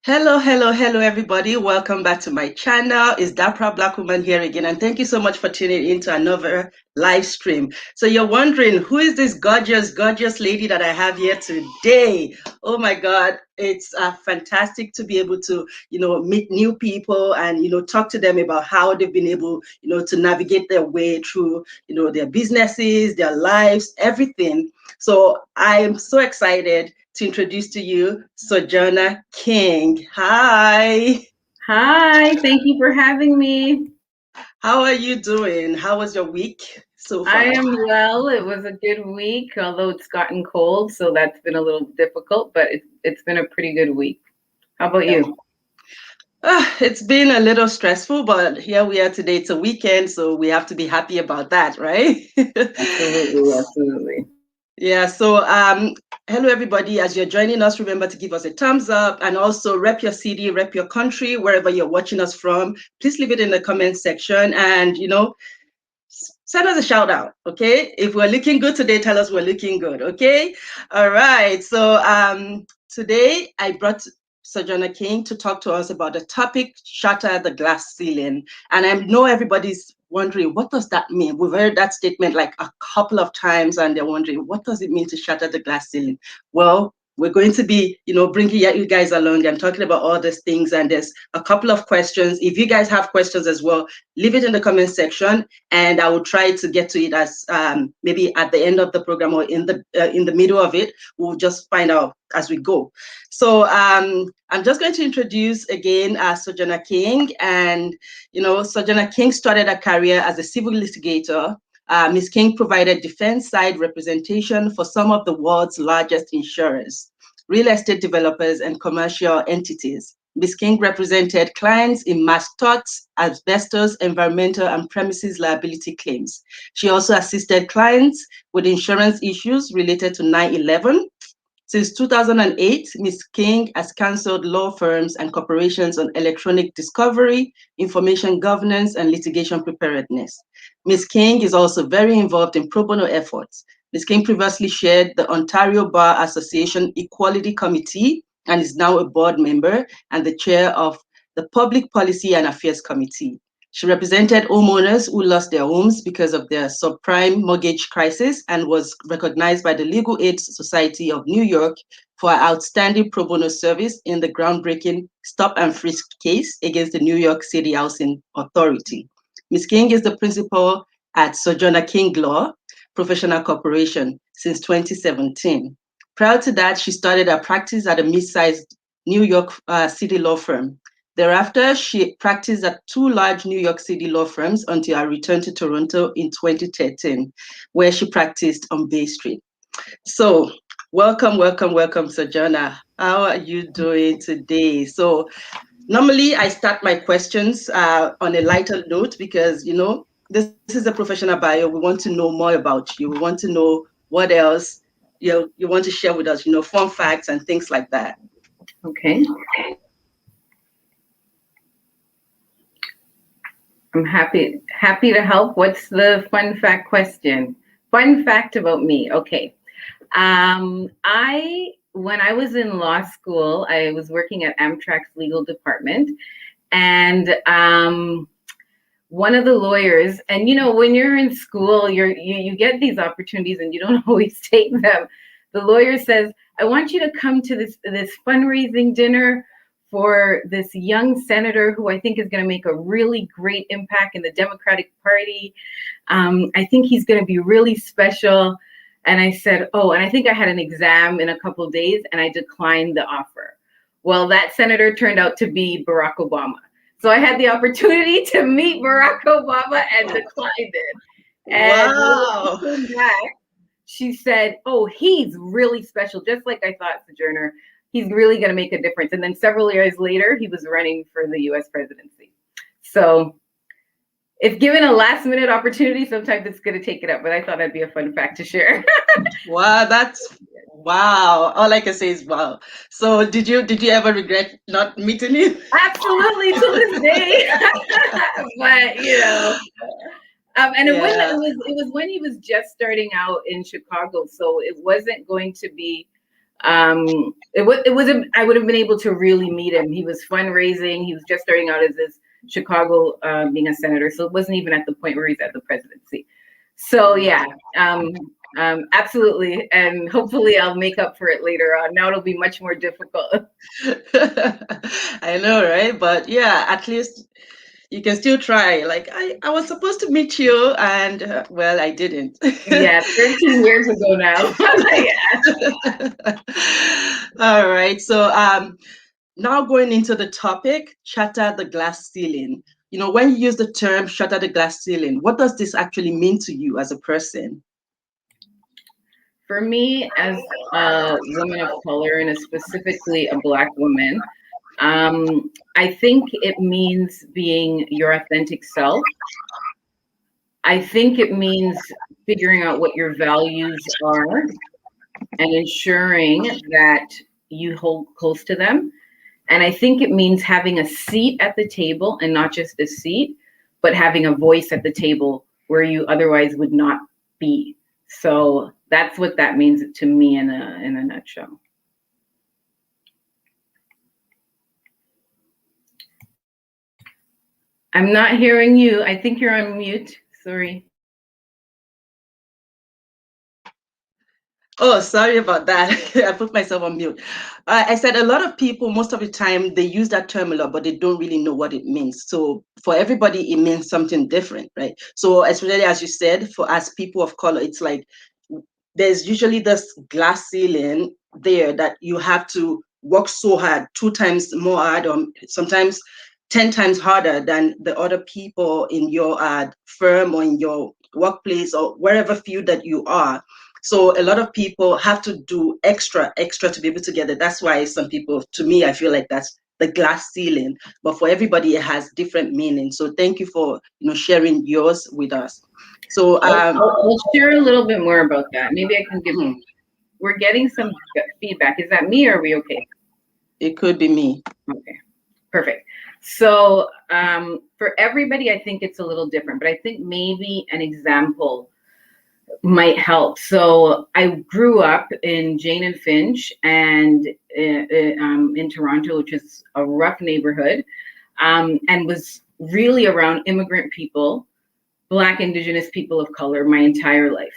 Hello, hello, hello, everybody. Welcome back to my channel. It's that proud Black woman here again. And thank you so much for tuning in to another live stream. So you're wondering, who is this gorgeous, gorgeous lady that I have here today? Oh my God, it's fantastic to be able to, meet new people and, talk to them about how they've been able, to navigate their way through, their businesses, their lives, everything. So I'm so excited to introduce to you Sojourner King. Hi. Hi, thank you for having me. How are you doing? How was your week so I far? am well. It was a good week, although it's gotten cold, so that's been a little difficult, but it's been a pretty good week. How about Yeah. you? It's been a little stressful, but here we are today. It's a weekend, so we have to be happy about that, right? Absolutely, absolutely. Yeah, so hello everybody. As you're joining us, remember to give us a thumbs up and also rep your city, rep your country, wherever you're watching us from. Please leave it in the comment section and send us a shout out, okay? If we're looking good today, tell us we're looking good, okay? All right. So today I brought Sojourner King to talk to us about the topic Shatter the Glass Ceiling. And I know everybody's wondering, what does that mean? We've heard that statement like a couple of times and they're wondering, what does it mean to shatter the glass ceiling? Well, we're going to be, bringing you guys along and talking about all these things. And there's a couple of questions. If you guys have questions as well, leave it in the comment section, and I will try to get to it as maybe at the end of the program or in the middle of it. We'll just find out as we go. So I'm just going to introduce again Sojourner King, and Sojourner King started a career as a civil litigator. Ms. King provided defense side representation for some of the world's largest insurers, real estate developers, and commercial entities. Ms. King represented clients in mass torts, asbestos, environmental, and premises liability claims. She also assisted clients with insurance issues related to 9/11. Since 2008, Ms. King has counseled law firms and corporations on electronic discovery, information governance, and litigation preparedness. Ms. King is also very involved in pro bono efforts. Ms. King previously chaired the Ontario Bar Association Equality Committee and is now a board member and the chair of the Public Policy and Affairs Committee. She represented homeowners who lost their homes because of their subprime mortgage crisis and was recognized by the Legal Aid Society of New York for her outstanding pro bono service in the groundbreaking stop and frisk case against the New York City Housing Authority. Ms. King is the principal at Sojourner King Law Professional Corporation since 2017. Prior to that, she started her practice at a mid-sized New York City law firm. Thereafter, she practiced at two large New York City law firms until her return to Toronto in 2013, where she practiced on Bay Street. So, welcome, welcome, welcome, Sojourner. How are you doing today? So, normally I start my questions on a lighter note because, this is a professional bio. We want to know more about you. We want to know what else you want to share with us, fun facts and things like that. Okay, I'm happy to help. What's the fun fact question? Fun fact about me. Okay. I when I was in law school, I was working at Amtrak's legal department, and one of the lawyers, and when you're in school, you get these opportunities and you don't always take them. The lawyer says, I want you to come to this fundraising dinner for this young senator who I think is going to make a really great impact in the Democratic Party. I think he's going to be really special. And I said, oh, and I think I had an exam in a couple of days and I declined the offer. Well, that senator turned out to be Barack Obama. So I had the opportunity to meet Barack Obama and declined it. And when Wow. she came back, she said, oh, he's really special, just like I thought, Sojourner. He's really going to make a difference. And then several years later, he was running for the US presidency. So if given a last minute opportunity, sometimes it's going to take it up. But I thought that'd be a fun fact to share. Wow, that's wow. All I can say is wow. So did you ever regret not meeting him? Absolutely, to this day. But and Yeah. it was when he was just starting out in Chicago, so it wasn't going to be I would have been able to really meet him. He was fundraising. He was just starting out as this Chicago, being a senator. So it wasn't even at the point where he's at the presidency. So yeah, absolutely. And hopefully I'll make up for it later on. Now it'll be much more difficult. I know, right? But yeah, at least you can still try. Like I was supposed to meet you, and well, I didn't. Yeah, 13 years ago now. Yeah. All right. So now going into the topic, shatter the glass ceiling. When you use the term shatter the glass ceiling, what does this actually mean to you as a person? For me, as a woman of color, and specifically a Black woman, I think it means being your authentic self. I think it means figuring out what your values are and ensuring that you hold close to them. And I think it means having a seat at the table, and not just a seat, but having a voice at the table where you otherwise would not be. So that's what that means to me in a nutshell. I'm not hearing you. I think you're on mute. Sorry. Oh, sorry about that. I put myself on mute. I said a lot of people, most of the time, they use that term a lot, but they don't really know what it means. So for everybody, it means something different, right? So especially as you said, for us people of color, it's like there's usually this glass ceiling there that you have to work so hard, 2 times more hard, or sometimes 10 times harder than the other people in your firm or in your workplace or wherever field that you are. So a lot of people have to do extra to be able to get it. That's why some people, to me, I feel like that's the glass ceiling. But for everybody, it has different meanings. So thank you for sharing yours with us. So I'll share a little bit more about that. Maybe I can give. We're getting some feedback. Is that me, or are we okay? It could be me. Okay, perfect. So for everybody, I think it's a little different, but I think maybe an example might help. So I grew up in Jane and Finch, and in Toronto, which is a rough neighborhood, and was really around immigrant people, Black, Indigenous people of color, my entire life.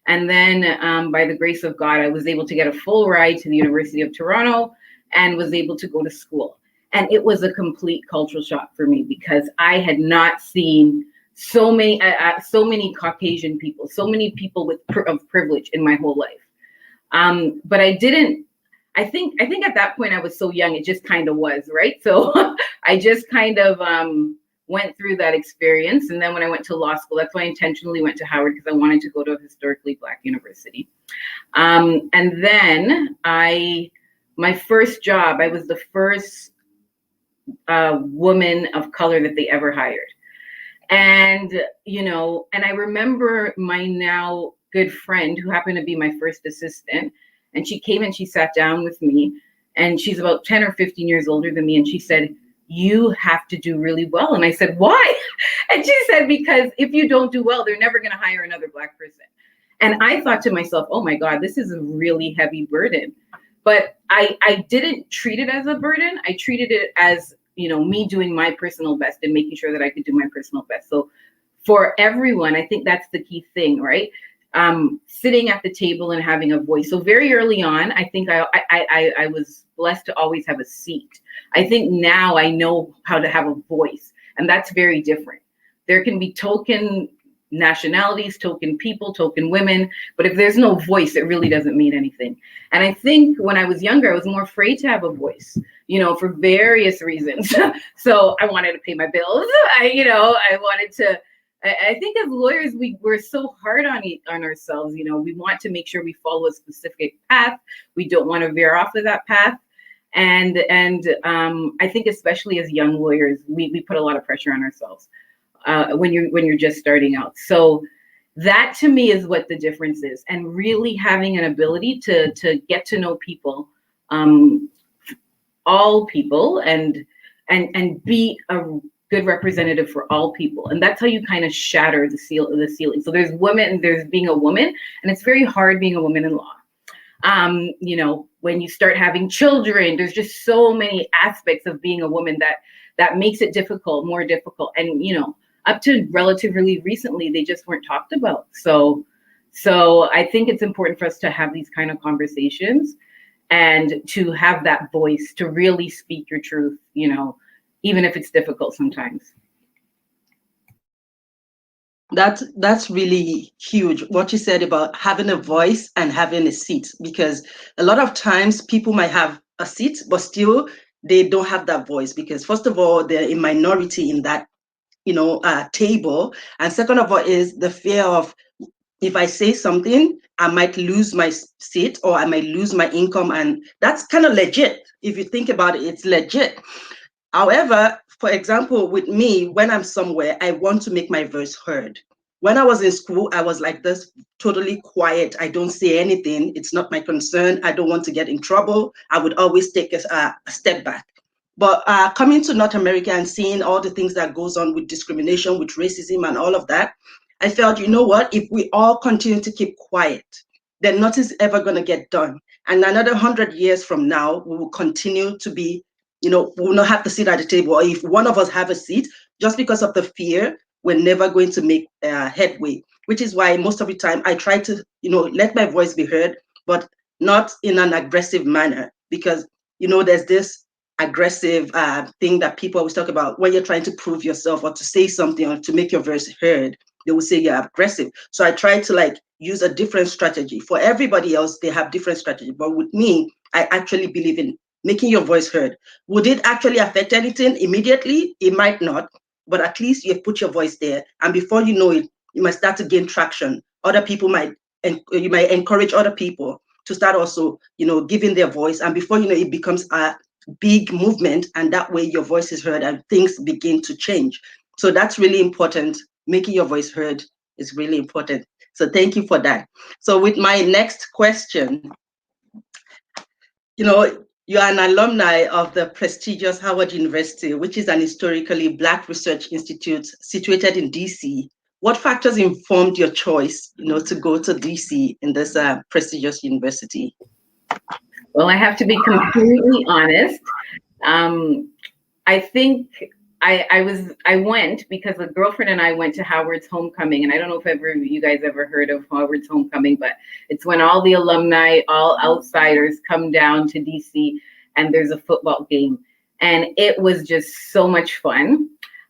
And then by the grace of God, I was able to get a full ride to the University of Toronto and was able to go to school. And it was a complete cultural shock for me, because I had not seen so many Caucasian people, so many people of privilege in my whole life. But I think at that point I was so young, it just kind of was, right? So I just kind of went through that experience. And then when I went to law school, that's why I intentionally went to Howard, because I wanted to go to a historically Black university. And then my first job, I was the first woman of color that they ever hired. And, and I remember my now good friend, who happened to be my first assistant, and she came and she sat down with me, and she's about 10 or 15 years older than me. And she said, "You have to do really well." And I said, "Why?" And she said, "Because if you don't do well, they're never going to hire another Black person." And I thought to myself, oh my God, this is a really heavy burden. But I didn't treat it as a burden. I treated it as, me doing my personal best and making sure that I could do my personal best. So for everyone, I think that's the key thing, right? Sitting at the table and having a voice. So very early on, I think I was blessed to always have a seat. I think now I know how to have a voice, and that's very different. There can be token nationalities, token people, token women, but if there's no voice, it really doesn't mean anything. And I think when I was younger, I was more afraid to have a voice, for various reasons. So I wanted to pay my bills. I wanted to. I think as lawyers, we're so hard on ourselves. We want to make sure we follow a specific path. We don't want to veer off of that path. And I think especially as young lawyers, we put a lot of pressure on ourselves when you're just starting out. So that to me is what the difference is, and really having an ability to get to know people, all people, and be a good representative for all people. And that's how you kind of shatter the ceiling. So there's being a woman, and it's very hard being a woman in law. You know, when you start having children, there's just so many aspects of being a woman that makes it difficult, more difficult. And, you know, up to relatively recently, they just weren't talked about. So I think it's important for us to have these kind of conversations and to have that voice to really speak your truth, you know, even if it's difficult sometimes. That's really huge, what you said about having a voice and having a seat, because a lot of times people might have a seat, but still they don't have that voice because, first of all, they're a minority in that, table. And second of all is the fear of, if I say something, I might lose my seat or I might lose my income. And that's kind of legit. If you think about it, it's legit. However, for example, with me, when I'm somewhere, I want to make my voice heard. When I was in school, I was like this, totally quiet. I don't say anything. It's not my concern. I don't want to get in trouble. I would always take a step back. But coming to North America and seeing all the things that goes on with discrimination, with racism and all of that, I felt, you know what, if we all continue to keep quiet, then nothing's ever going to get done. And another 100 years from now, we will continue to be, we will not have to sit at the table. Or if one of us have a seat, just because of the fear, we're never going to make headway, which is why most of the time I try to, let my voice be heard, but not in an aggressive manner, because, there's this aggressive thing that people always talk about when you're trying to prove yourself or to say something or to make your voice heard. They will say you're aggressive. So I try to use a different strategy. For everybody else, they have different strategy. But with me, I actually believe in making your voice heard. Would it actually affect anything immediately? It might not, but at least you've put your voice there. And before you know it, you might start to gain traction. You might encourage other people to start also, giving their voice. And before you know, it becomes a big movement. And that way your voice is heard and things begin to change. So that's really important. Making your voice heard is really important. So thank you for that. So with my next question, you're an alumni of the prestigious Howard University, which is an historically Black research institute situated in DC. What factors informed your choice, to go to DC in this prestigious university? Well, I have to be completely honest. I think I went because a girlfriend and I went to Howard's homecoming, and I don't know if you guys ever heard of Howard's homecoming, but it's when all the alumni, all outsiders come down to DC and there's a football game. And it was just so much fun.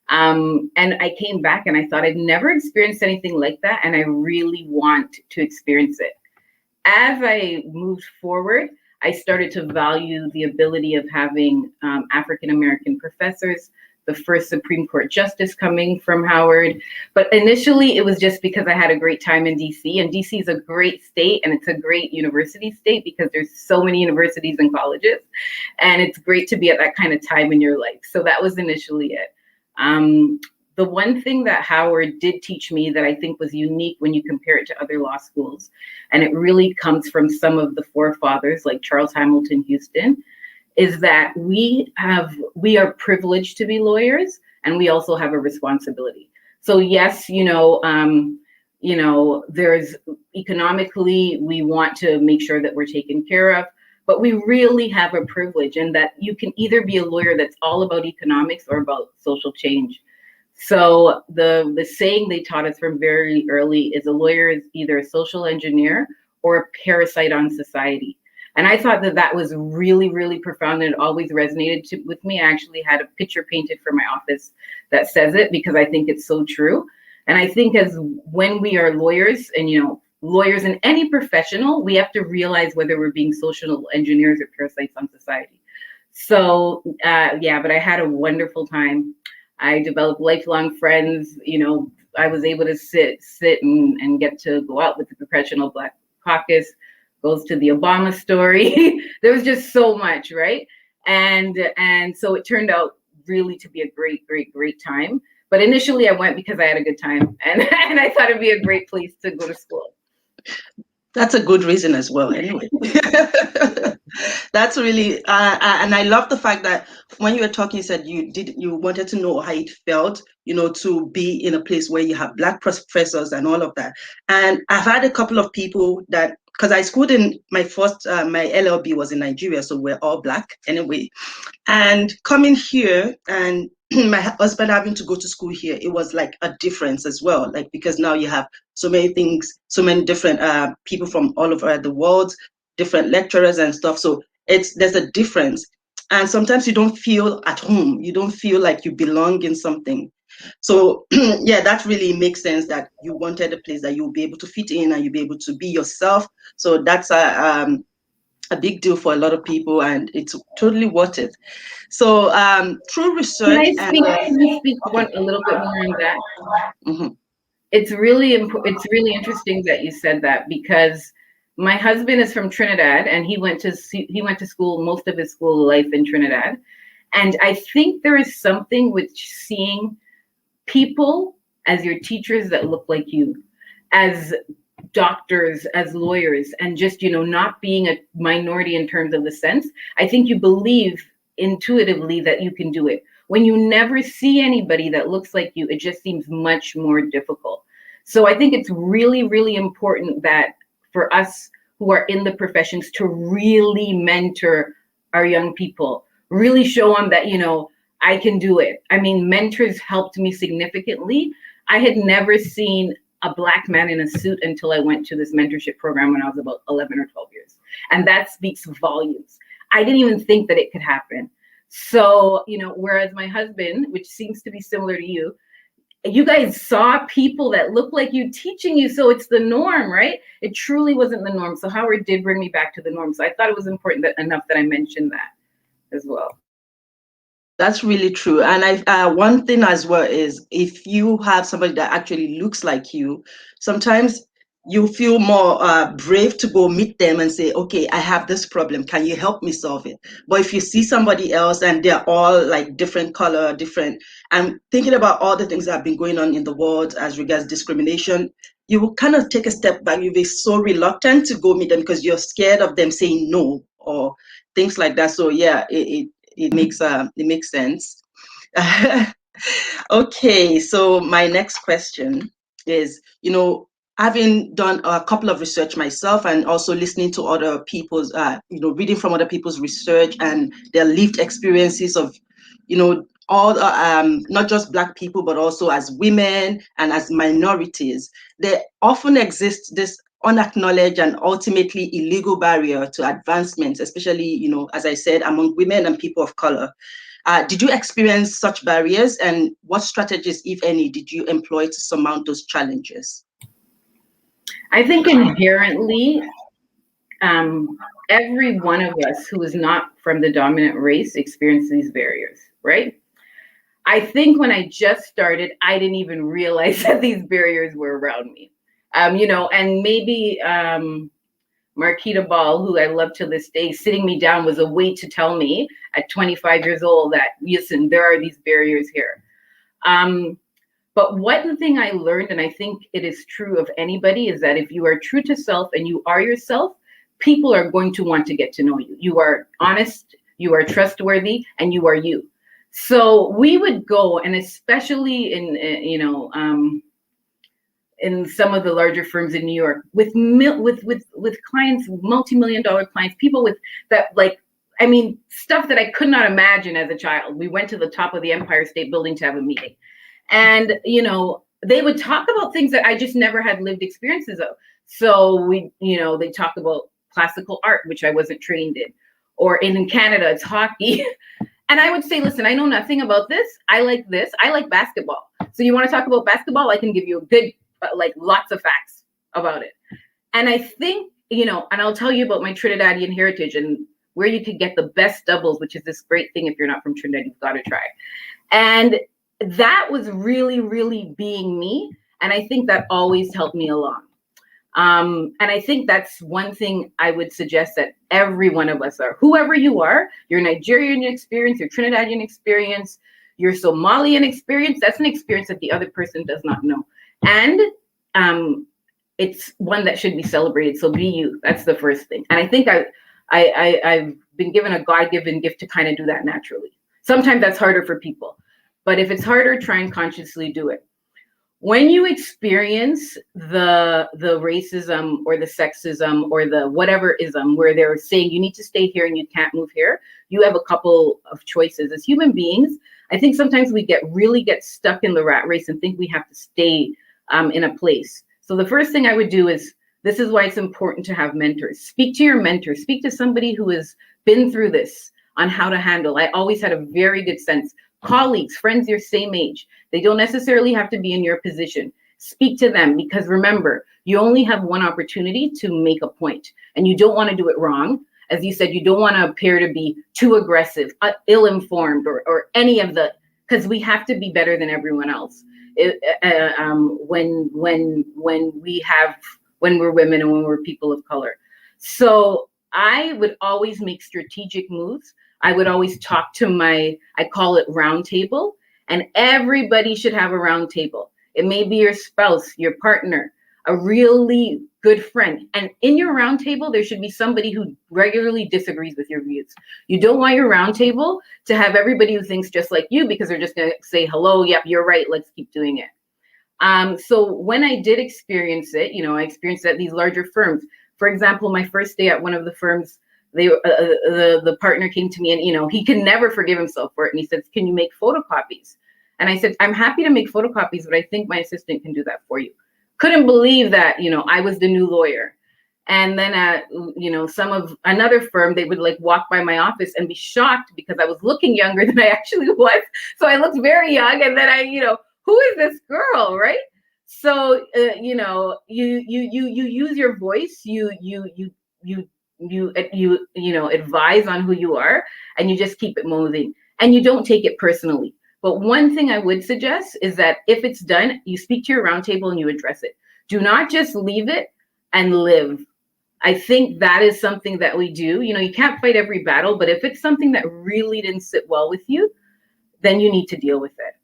And I came back and I thought I'd never experienced anything like that. And I really want to experience it. As I moved forward, I started to value the ability of having African-American professors, the first Supreme Court justice coming from Howard. But initially, it was just because I had a great time in DC. And DC is a great state, and it's a great university state because there's so many universities and colleges. And it's great to be at that kind of time in your life. So that was initially it. The one thing that Howard did teach me that I think was unique when you compare it to other law schools, and it really comes from some of the forefathers like Charles Hamilton Houston, is that we are privileged to be lawyers, and we also have a responsibility. So yes, there's economically, we want to make sure that we're taken care of, but we really have a privilege in that you can either be a lawyer that's all about economics or about social change. So the saying they taught us from very early is a lawyer is either a social engineer or a parasite on society. And I thought that was really, really profound, and it always resonated with me. I actually had a picture painted for my office that says it because I think it's so true. And I think when we are lawyers and, lawyers in any professional, we have to realize whether we're being social engineers or parasites on society. So, but I had a wonderful time. I developed lifelong friends. I was able to sit and get to go out with the Congressional Black Caucus, goes to the Obama story. There was just so much, right? And so it turned out really to be a great, great, great time. But initially I went because I had a good time and I thought it'd be a great place to go to school. That's a good reason as well, anyway. That's really, and I love the fact that when you were talking, you said you wanted to know how it felt, to be in a place where you have Black professors and all of that. And I've had a couple of people that because I schooled in my first, my LLB was in Nigeria, so we're all Black anyway. And coming here and my husband having to go to school here, it was like a difference as well. Like, because now you have so many things, so many different people from all over the world, different lecturers and stuff. So there's a difference. And sometimes you don't feel at home. You don't feel like you belong in something. So yeah, that really makes sense that you wanted a place that you'll be able to fit in and you'll be able to be yourself. So that's a big deal for a lot of people, and it's totally worth it. So through research and Can I speak okay. a little bit more on that? Mm-hmm. It's really interesting that you said that, because my husband is from Trinidad and he went to school, most of his school life in Trinidad. And I think there is something with seeing people as your teachers that look like you, as doctors, as lawyers, and just, not being a minority in terms of the sense. I think you believe intuitively that you can do it. When you never see anybody that looks like you, it just seems much more difficult. So I think it's really, really important that for us who are in the professions to really mentor our young people, really show them that, I can do it. I mean, mentors helped me significantly. I had never seen a Black man in a suit until I went to this mentorship program when I was about 11 or 12 years. And that speaks volumes. I didn't even think that it could happen. So, whereas my husband, which seems to be similar to you, you guys saw people that look like you teaching you. So it's the norm, right? It truly wasn't the norm. So Howard did bring me back to the norm. So I thought it was important enough that I mentioned that as well. That's really true. And one thing as well is, if you have somebody that actually looks like you, sometimes you feel more brave to go meet them and say, okay, I have this problem. Can you help me solve it? But if you see somebody else and they're all like different color, different, and thinking about all the things that have been going on in the world as regards discrimination, you will kind of take a step back. You'll be so reluctant to go meet them because you're scared of them saying no or things like that. So yeah, it makes sense. Okay, so my next question is, having done a couple of research myself and also listening to other people's, reading from other people's research and their lived experiences of, all not just Black people, but also as women and as minorities, there often exists this unacknowledged and ultimately illegal barrier to advancement, especially, as I said, among women and people of color. Did you experience such barriers, and what strategies, if any, did you employ to surmount those challenges? I think inherently, every one of us who is not from the dominant race experiences these barriers, right? I think when I just started, I didn't even realize that these barriers were around me. And maybe Marquita Ball, who I love to this day, sitting me down was a way to tell me at 25 years old that, listen, there are these barriers here. But one thing I learned, and I think it is true of anybody, is that if you are true to self and you are yourself, people are going to want to get to know you. You are honest, you are trustworthy, and you are you. So we would go, and especially in some of the larger firms in New York, with clients, multi-million-dollar clients, people with that, stuff that I could not imagine as a child. We went to the top of the Empire State Building to have a meeting. And, they would talk about things that I just never had lived experiences of. So they talk about classical art, which I wasn't trained in, or in Canada, it's hockey. And I would say, listen, I know nothing about this. I like this. I like basketball. So you want to talk about basketball? I can give you a good, lots of facts about it. And I think, and I'll tell you about my Trinidadian heritage and where you could get the best doubles, which is this great thing. If you're not from Trinidad, you've got to try. And that was really, really being me. And I think that always helped me along. And I think that's one thing I would suggest that every one of us are, whoever you are, your Nigerian experience, your Trinidadian experience, your Somalian experience, that's an experience that the other person does not know. And it's one that should be celebrated. So be you. That's the first thing. And I think I've been given a God-given gift to kind of do that naturally. Sometimes that's harder for people. But if it's harder, try and consciously do it. when you experience the racism or the sexism or the whatever ism where they're saying you need to stay here and you can't move here, you have a couple of choices. As human beings, I think sometimes we really get stuck in the rat race and think we have to stay in a place. So the first thing I would do is, this is why it's important to have mentors. Speak to your mentor. Speak to somebody who has been through this on how to handle. I always had a very good sense. Colleagues, friends your same age, they don't necessarily have to be in your position. Speak to them, because remember, you only have one opportunity to make a point, and you don't want to do it wrong. As you said, you don't want to appear to be too aggressive, ill-informed, or any of the, because we have to be better than everyone else. When we're women and when we're people of color. So I would always make strategic moves. I would always talk to I call it round table, and everybody should have a round table. It may be your spouse, your partner, a really good friend. And in your round table, there should be somebody who regularly disagrees with your views. You don't want your round table to have everybody who thinks just like you, because they're just going to say, hello, yep, you're right, let's keep doing it. So when I did experience it, I experienced it at these larger firms. For example, my first day at one of the firms, the partner came to me, and he can never forgive himself for it. And he said, "Can you make photocopies?" And I said, "I'm happy to make photocopies, but I think my assistant can do that for you." Couldn't believe that, I was the new lawyer. And then at, another firm, they would like walk by my office and be shocked because I was looking younger than I actually was. So I looked very young, and then who is this girl, right? So you use your voice, you advise on who you are, and you just keep it moving, and you don't take it personally. But one thing I would suggest is that if it's done, you speak to your roundtable and you address it. Do not just leave it and live. I think that is something that we do. You can't fight every battle, but if it's something that really didn't sit well with you, then you need to deal with it.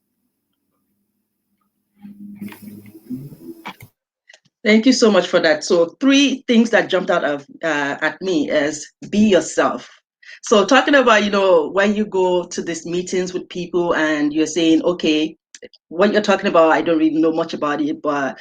Thank you so much for that. So 3 things that jumped out of at me is be yourself. So talking about, when you go to these meetings with people and you're saying, okay, what you're talking about, I don't really know much about it, but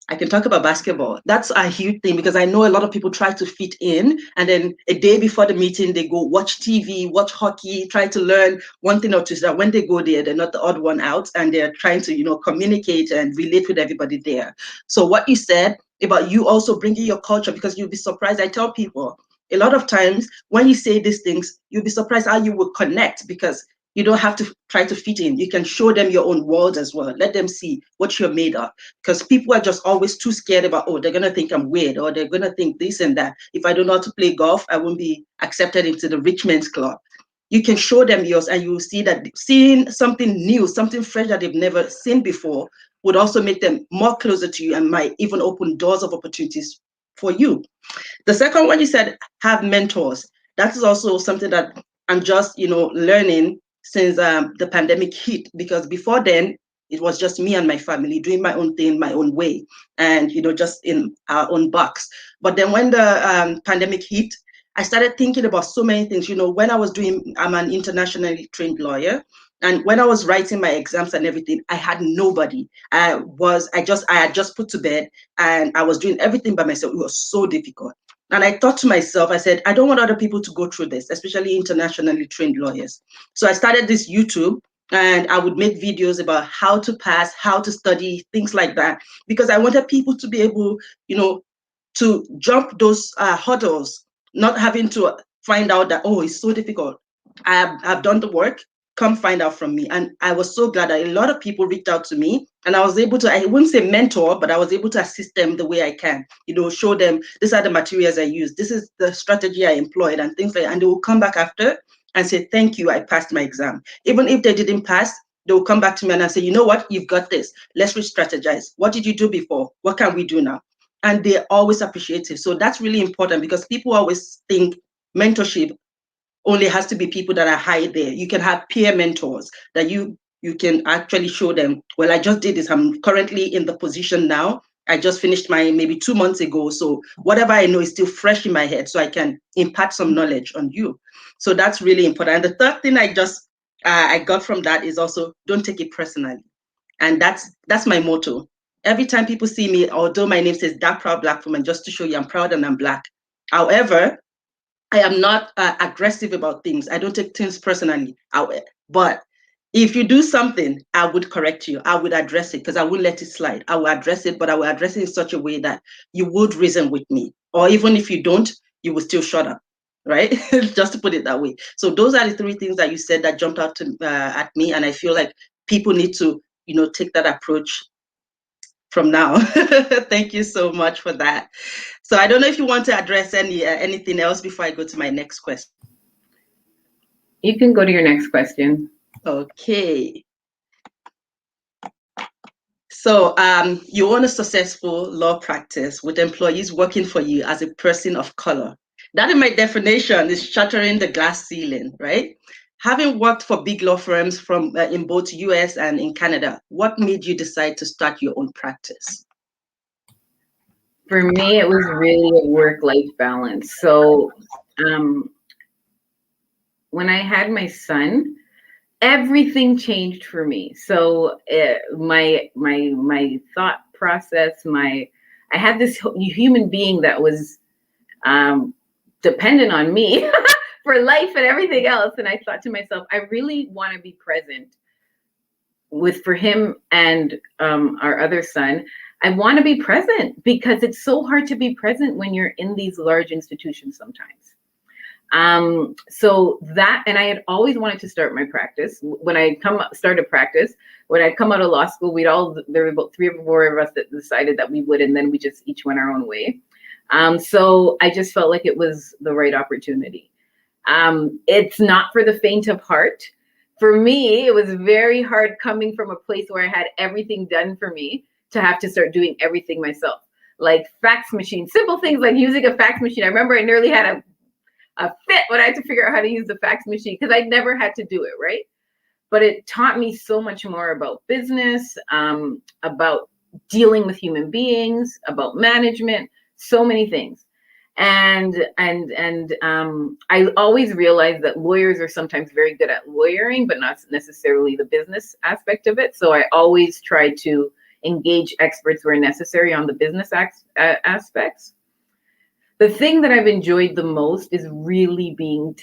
I can talk about basketball. That's a huge thing, because I know a lot of people try to fit in, and then a day before the meeting, they go watch TV, watch hockey, try to learn one thing or two, so that when they go there, they're not the odd one out, and they're trying to, communicate and relate with everybody there. So what you said about you also bringing your culture, because you'll be surprised. I tell people, a lot of times when you say these things, you'll be surprised how you will connect, because you don't have to try to fit in. You can show them your own world as well. Let them see what you're made of. Because people are just always too scared about, they're going to think I'm weird, or they're going to think this and that. If I don't know how to play golf, I won't be accepted into the rich men's club. You can show them yours, and you will see that seeing something new, something fresh that they've never seen before would also make them more closer to you and might even open doors of opportunities for you. The second one, you said, have mentors. That is also something that I'm just, learning since the pandemic hit, because before then, it was just me and my family doing my own thing, my own way, and, just in our own box. But then when the pandemic hit, I started thinking about so many things. When I'm an internationally trained lawyer, and when I was writing my exams and everything, I had nobody. I had just put to bed, and I was doing everything by myself. It was so difficult. And I thought to myself, I said, I don't want other people to go through this, especially internationally trained lawyers. So I started this YouTube, and I would make videos about how to pass, how to study, things like that, because I wanted people to be able, to jump those hurdles, not having to find out that, it's so difficult. I've done the work. Come find out from me. And I was so glad that a lot of people reached out to me, and I was able to, I wouldn't say mentor, but I was able to assist them the way I can, show them these are the materials I use, this is the strategy I employed, and things like that. And they will come back after and say, thank you, I passed my exam. Even if they didn't pass, they will come back to me and I say, you know what, you've got this. Let's re-strategize. What did you do before? What can we do now? And they're always appreciative. So that's really important, because people always think mentorship only has to be people that are high there. You can have peer mentors that you can actually show them, well, I just did this. I'm currently in the position now. I just finished mine maybe 2 months ago. So whatever I know is still fresh in my head, so I can impart some knowledge on you. So that's really important. And the third thing I got from that is also, don't take it personally. And that's my motto. Every time people see me, although my name says Dark Proud Black Woman, just to show you I'm proud and I'm Black. However, I am not aggressive about things. I don't take things personally. But if you do something, I would correct you. I would address it because I wouldn't let it slide. I will address it, but I will address it in such a way that you would reason with me. Or even if you don't, you will still shut up, right? Just to put it that way. So those are the three things that you said that jumped out at me. And I feel like people need to, take that approach from now. Thank you so much for that. So I don't know if you want to address anything else before I go to my next question. You can go to your next question. Okay. So you own a successful law practice with employees working for you as a person of color. That, in my definition, is shattering the glass ceiling, right? Having worked for big law firms from in both US and in Canada, what made you decide to start your own practice? For me, it was really a work-life balance. So when I had my son, everything changed for me. So my thought process, I had this human being that was dependent on me for life and everything else. And I thought to myself, I really want to be present for him and our other son. I want to be present because it's so hard to be present when you're in these large institutions sometimes. So that, and I had always wanted to start my practice. When I started practice, when I'd come out of law school, there were about 3 or 4 of us that decided that we would, and then we just each went our own way. So I just felt like it was the right opportunity. It's not for the faint of heart. For me, it was very hard coming from a place where I had everything done for me to have to start doing everything myself, like fax machine, simple things like using a fax machine. I remember I nearly had a fit when I had to figure out how to use the fax machine because I never had to do it, right? But it taught me so much more about business, about dealing with human beings, about management, so many things. And I always realized that lawyers are sometimes very good at lawyering, but not necessarily the business aspect of it. So I always try to engage experts where necessary on the business aspects. The thing that I've enjoyed the most is really being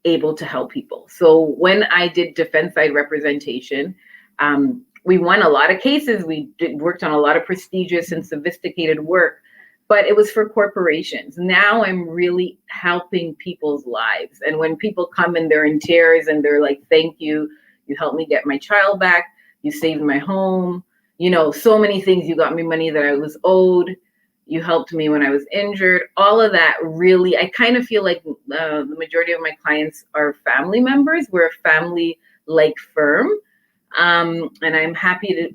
able to help people. So when I did defense side representation, we won a lot of cases. We worked on a lot of prestigious and sophisticated work, but it was for corporations. Now I'm really helping people's lives. And when people come and they're in tears and they're like, thank you, you helped me get my child back, you saved my home, so many things, you got me money that I was owed, you helped me when I was injured, all of that really, I kind of feel like the majority of my clients are family members. We're a family-like firm. And I'm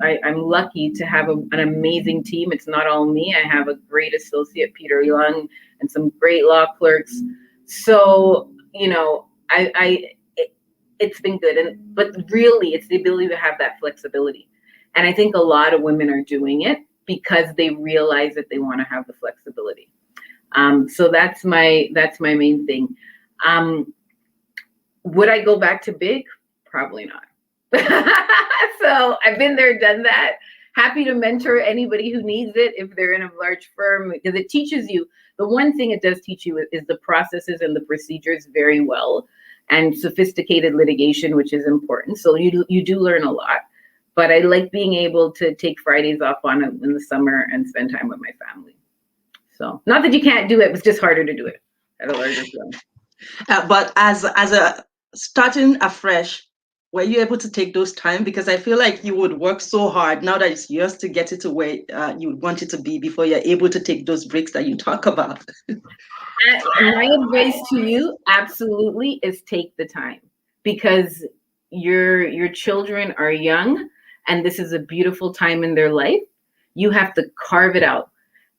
I'm lucky to have an amazing team. It's not all me. I have a great associate, Peter Young, and some great law clerks. So, it's been good. But really, it's the ability to have that flexibility. And I think a lot of women are doing it because they realize that they want to have the flexibility. So that's my main thing. Would I go back to big? Probably not. So I've been there, done that. Happy to mentor anybody who needs it if they're in a large firm, because it teaches you, the one thing it does teach you is the processes and the procedures very well, and sophisticated litigation, which is important. So you do learn a lot. But I like being able to take Fridays off in the summer and spend time with my family. So not that you can't do it, it's just harder to do it at a larger firm. But as a starting afresh, were you able to take those time? Because I feel like you would work so hard now that it's yours to get it to where you want it to be before you're able to take those breaks that you talk about. My advice to you, absolutely, is take the time, because your children are young and this is a beautiful time in their life. You have to carve it out.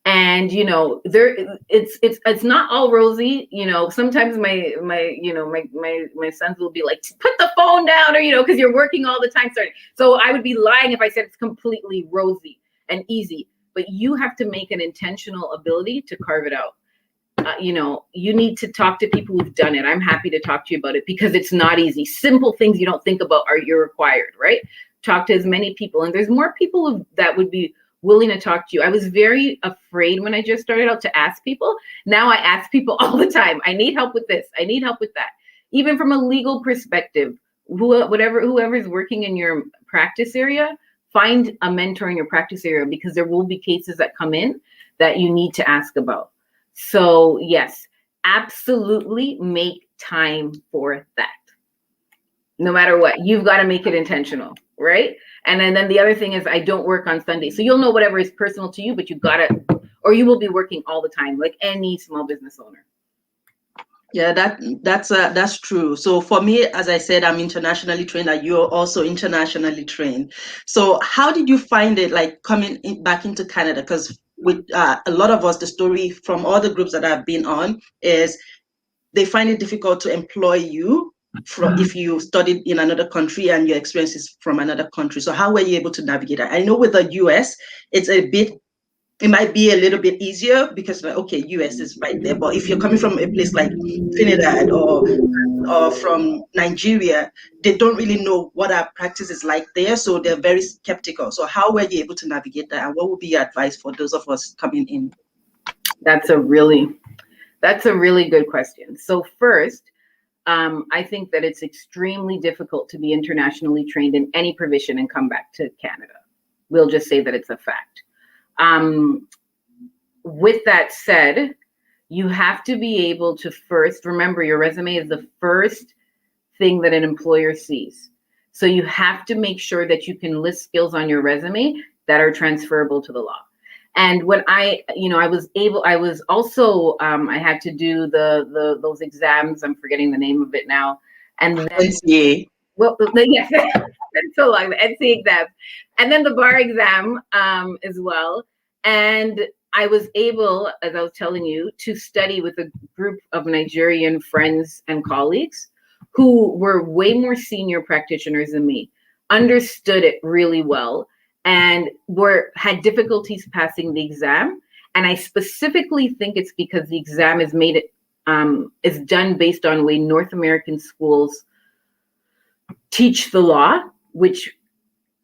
And it's not all rosy. Sometimes my sons will be like, put the phone down, or because you're working all the time. So I would be lying if I said it's completely rosy and easy. But you have to make an intentional ability to carve it out. You need to talk to people who've done it. I'm happy to talk to you about it because it's not easy. Simple things you don't think about you're required, right? talk to as many people. And there's more people that would be willing to talk to you. I was very afraid when I just started out to ask people. Now I ask people all the time. I need help with this. I need help with that. Even from a legal perspective, whoever's working in your practice area, find a mentor in your practice area, because there will be cases that come in that you need to ask about. So yes, absolutely make time for that. No matter what, you've got to make it intentional, right? And then the other thing is, I don't work on Sundays. So you'll know whatever is personal to you, but you've got to, or you will be working all the time, like any small business owner. Yeah, that's true. So for me, as I said, I'm internationally trained, and you're also internationally trained. So how did you find it, like coming back into Canada? Because with a lot of us, the story from all the groups that I've been on is they find it difficult to employ you from if you studied in another country and your experience is from another country. So how were you able to navigate that? I know with the US, it might be a little bit easier because, like, okay, US is right there. But if you're coming from a place like Trinidad or from Nigeria, they don't really know what our practice is like there. So they're very skeptical. So how were you able to navigate that? And what would be your advice for those of us coming in? That's a really good question. So first, I think that it's extremely difficult to be internationally trained in any provision and come back to Canada. We'll just say that it's a fact. With that said, you have to be able to first remember your resume is the first thing that an employer sees. So you have to make sure that you can list skills on your resume that are transferable to the law. And when I had to do those exams. I'm forgetting the name of it now. And then, NCA. Well, yes, it's so long, the NCA exam, and then the bar exam as well. And I was able, as I was telling you, to study with a group of Nigerian friends and colleagues who were way more senior practitioners than me, understood it really well, and had difficulties passing the exam. And I specifically think it's because the exam is done based on the way North American schools teach the law, which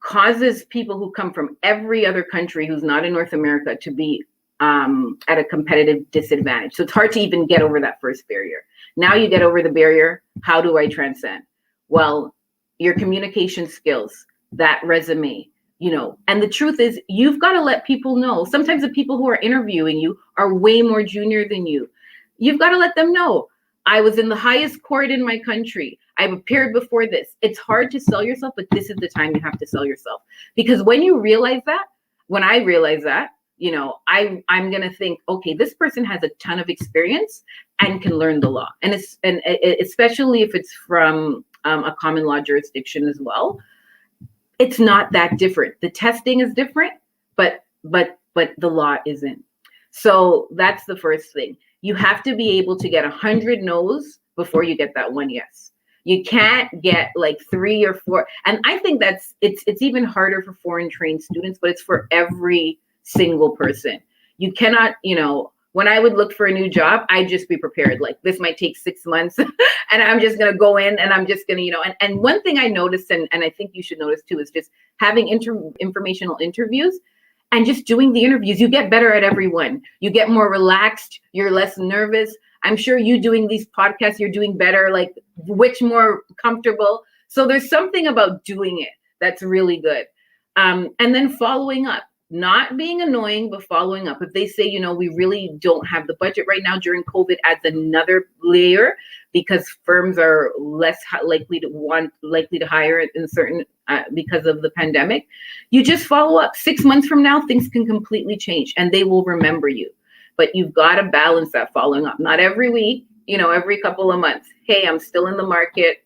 causes people who come from every other country who's not in North America to be at a competitive disadvantage. So it's hard to even get over that first barrier. Now you get over the barrier. How do I transcend? Well, your communication skills, that resume, and the truth is, you've got to let people know. Sometimes the people who are interviewing you are way more junior than you. You've got to let them know. I was in the highest court in my country. I've appeared before this. It's hard to sell yourself, but this is the time you have to sell yourself. Because when I realize that, I'm going to think, okay, this person has a ton of experience and can learn the law. And especially if it's from a common law jurisdiction as well, it's not that different. The testing is different, but the law isn't. So that's the first thing. You have to be able to get 100 no's before you get that one yes. You can't get like 3 or 4. And I think it's even harder for foreign trained students, but it's for every single person. You cannot, when I would look for a new job, I'd just be prepared. Like, this might take 6 months and I'm just going to go in and I'm just going to, and one thing I noticed, and I think you should notice too, is just having informational interviews and just doing the interviews. You get better at every one. You get more relaxed. You're less nervous. I'm sure you doing these podcasts, you're doing better, like which more comfortable. So there's something about doing it that's really good. And then following up. Not being annoying, but following up. If they say, we really don't have the budget right now during COVID, adds another layer, because firms are less likely to hire in certain because of the pandemic. You just follow up. 6 months from now, things can completely change and they will remember you. But you've got to balance that following up. Not every week, every couple of months. Hey, I'm still in the market,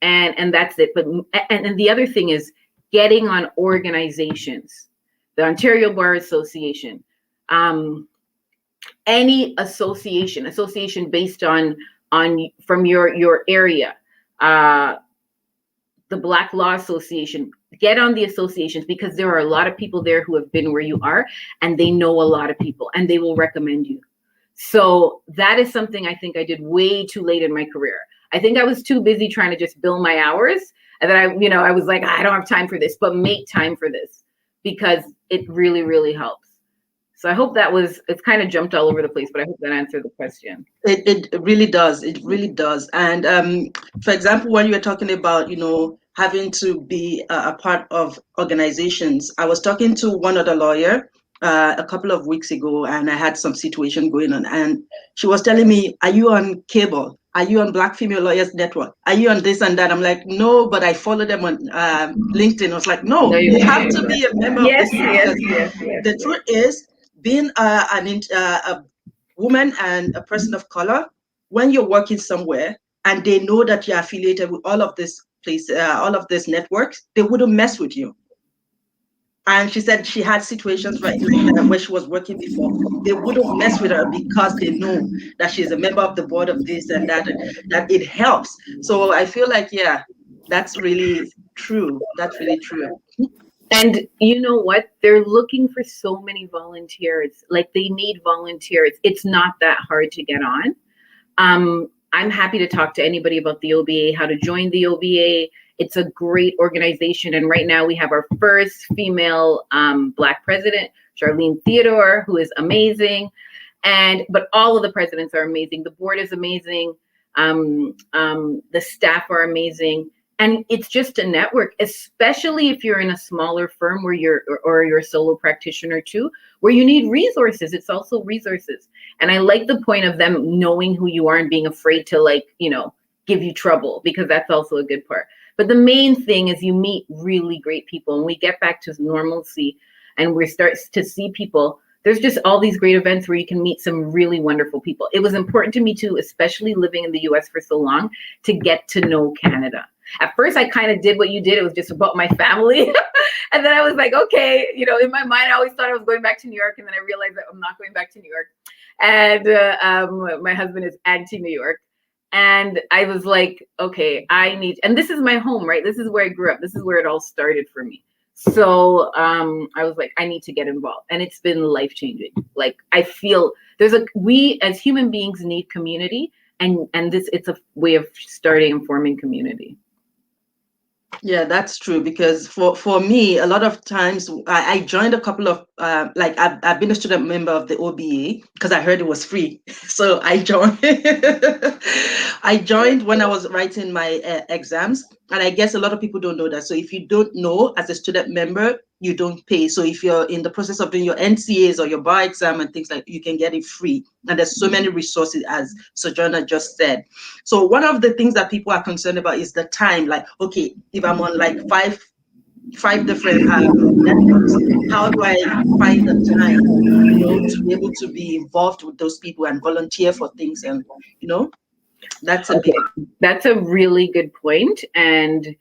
and that's it. But and the other thing is getting on organizations. The Ontario Bar Association, any association based on from your area, the Black Law Association. Get on the associations, because there are a lot of people there who have been where you are, and they know a lot of people, and they will recommend you. So that is something I think I did way too late in my career. I think I was too busy trying to just bill my hours And then I was like, I don't have time for this, but make time for this because it really, really helps. So I hope it's kind of jumped all over the place, but I hope that answered the question. It really does. It really does. And for example, when you were talking about, having to be a part of organizations, I was talking to one other lawyer a couple of weeks ago, and I had some situation going on, and she was telling me, "Are you on cable? Are you on Black Female Lawyers Network? Are you on this and that?" I'm like, "No, but I follow them on LinkedIn." I was like, "No, you have to be a member of this group." Yes. The truth is, being a woman and a person of color, when you're working somewhere and they know that you're affiliated with all of this all of these networks, they wouldn't mess with you. And she said she had situations like that where she was working before. They wouldn't mess with her because they know that she's a member of the board of this and that, and that it helps. So I feel like, yeah, that's really true. That's really true. And you know what? They're looking for so many volunteers. Like they need volunteers. It's not that hard to get on. I'm happy to talk to anybody about the OBA, how to join the OBA. It's a great organization. And right now we have our first female Black president, Charlene Theodore, who is amazing. But all of the presidents are amazing. The board is amazing. The staff are amazing. And it's just a network, especially if you're in a smaller firm where you're a solo practitioner too, where you need resources. It's also resources. And I like the point of them knowing who you are and being afraid to give you trouble, because that's also a good part. But the main thing is you meet really great people, and we get back to normalcy and we start to see people. There's just all these great events where you can meet some really wonderful people. It was important to me too, especially living in the US for so long, to get to know Canada. At first, I kind of did what you did. It was just about my family. And then I was like, okay, in my mind, I always thought I was going back to New York. And then I realized that I'm not going back to New York. And my husband is anti-New York. And I was like, okay, and this is my home, right? This is where I grew up. This is where it all started for me. So I was like, I need to get involved. And it's been life-changing. Like, I feel we as human beings need community. And it's a way of starting and forming community. Yeah, that's true, because for me, a lot of times I joined a couple of I've been a student member of the OBA because I heard it was free. So I joined. I joined when I was writing my exams, and I guess a lot of people don't know that. So if you don't know, as a student member, you don't pay. So if you're in the process of doing your NCAs or your bar exam and things like, you can get it free. And there's so many resources, as Sojourner just said. So one of the things that people are concerned about is the time. Like, okay, if I'm on like five different networks, how do I find the time, to be able to be involved with those people and volunteer for things? And, that's a big. That's a really good point. And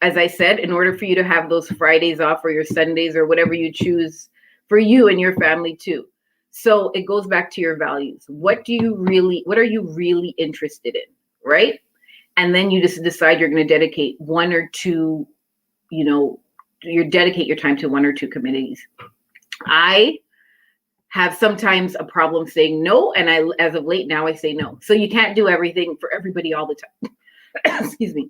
as I said, in order for you to have those Fridays off or your Sundays or whatever you choose for you and your family too. So it goes back to your values. What are you really interested in, right? And then you just decide you're going to dedicate one or two, dedicate your time to one or two committees. I have sometimes a problem saying no, and as of late now I say no. So you can't do everything for everybody all the time. Excuse me.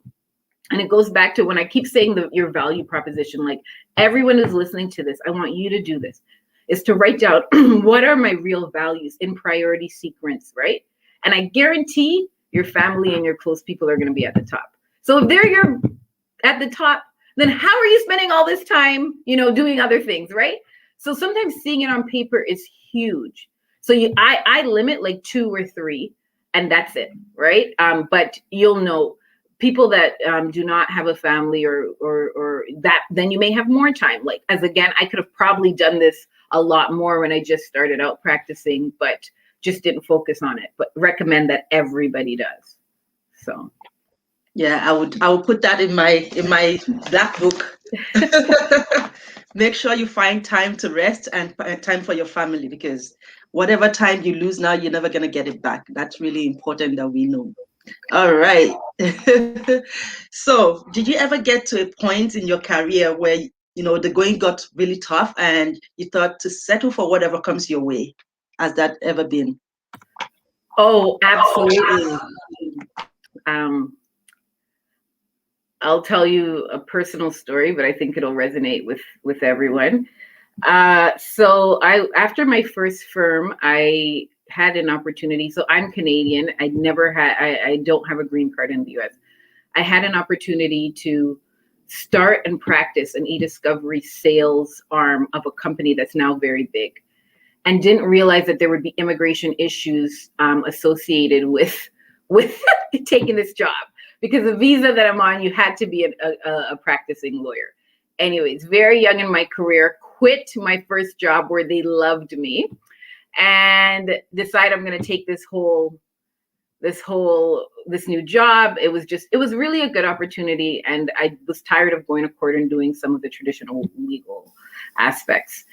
And it goes back to when I keep saying your value proposition, like everyone who's listening to this, I want you to do this, is to write down what are my real values in priority sequence, right? And I guarantee your family and your close people are going to be at the top. So if they're at the top, then how are you spending all this time, doing other things, right? So sometimes seeing it on paper is huge. So I limit like 2 or 3, and that's it, right? But you'll know. People that do not have a family or that, then you may have more time. Like, as again, I could have probably done this a lot more when I just started out practicing, but just didn't focus on it. But recommend that everybody does. So, yeah, I will put that in my black book. Make sure you find time to rest and time for your family, because whatever time you lose now, you're never gonna get it back. That's really important that we know. All right. So, did you ever get to a point in your career where, the going got really tough and you thought to settle for whatever comes your way? Has that ever been? Oh, absolutely. I'll tell you a personal story, but I think it'll resonate with everyone. So after my first firm, I had an opportunity. So I'm Canadian. I don't have a green card in the US. I had an opportunity to start and practice an e-discovery sales arm of a company that's now very big, and didn't realize that there would be immigration issues associated with taking this job, because the visa that I'm on, you had to be a practicing lawyer. Anyways, very young in my career, quit my first job where they loved me, and decide I'm going to take this new job. It was really a good opportunity, and I was tired of going to court and doing some of the traditional legal aspects.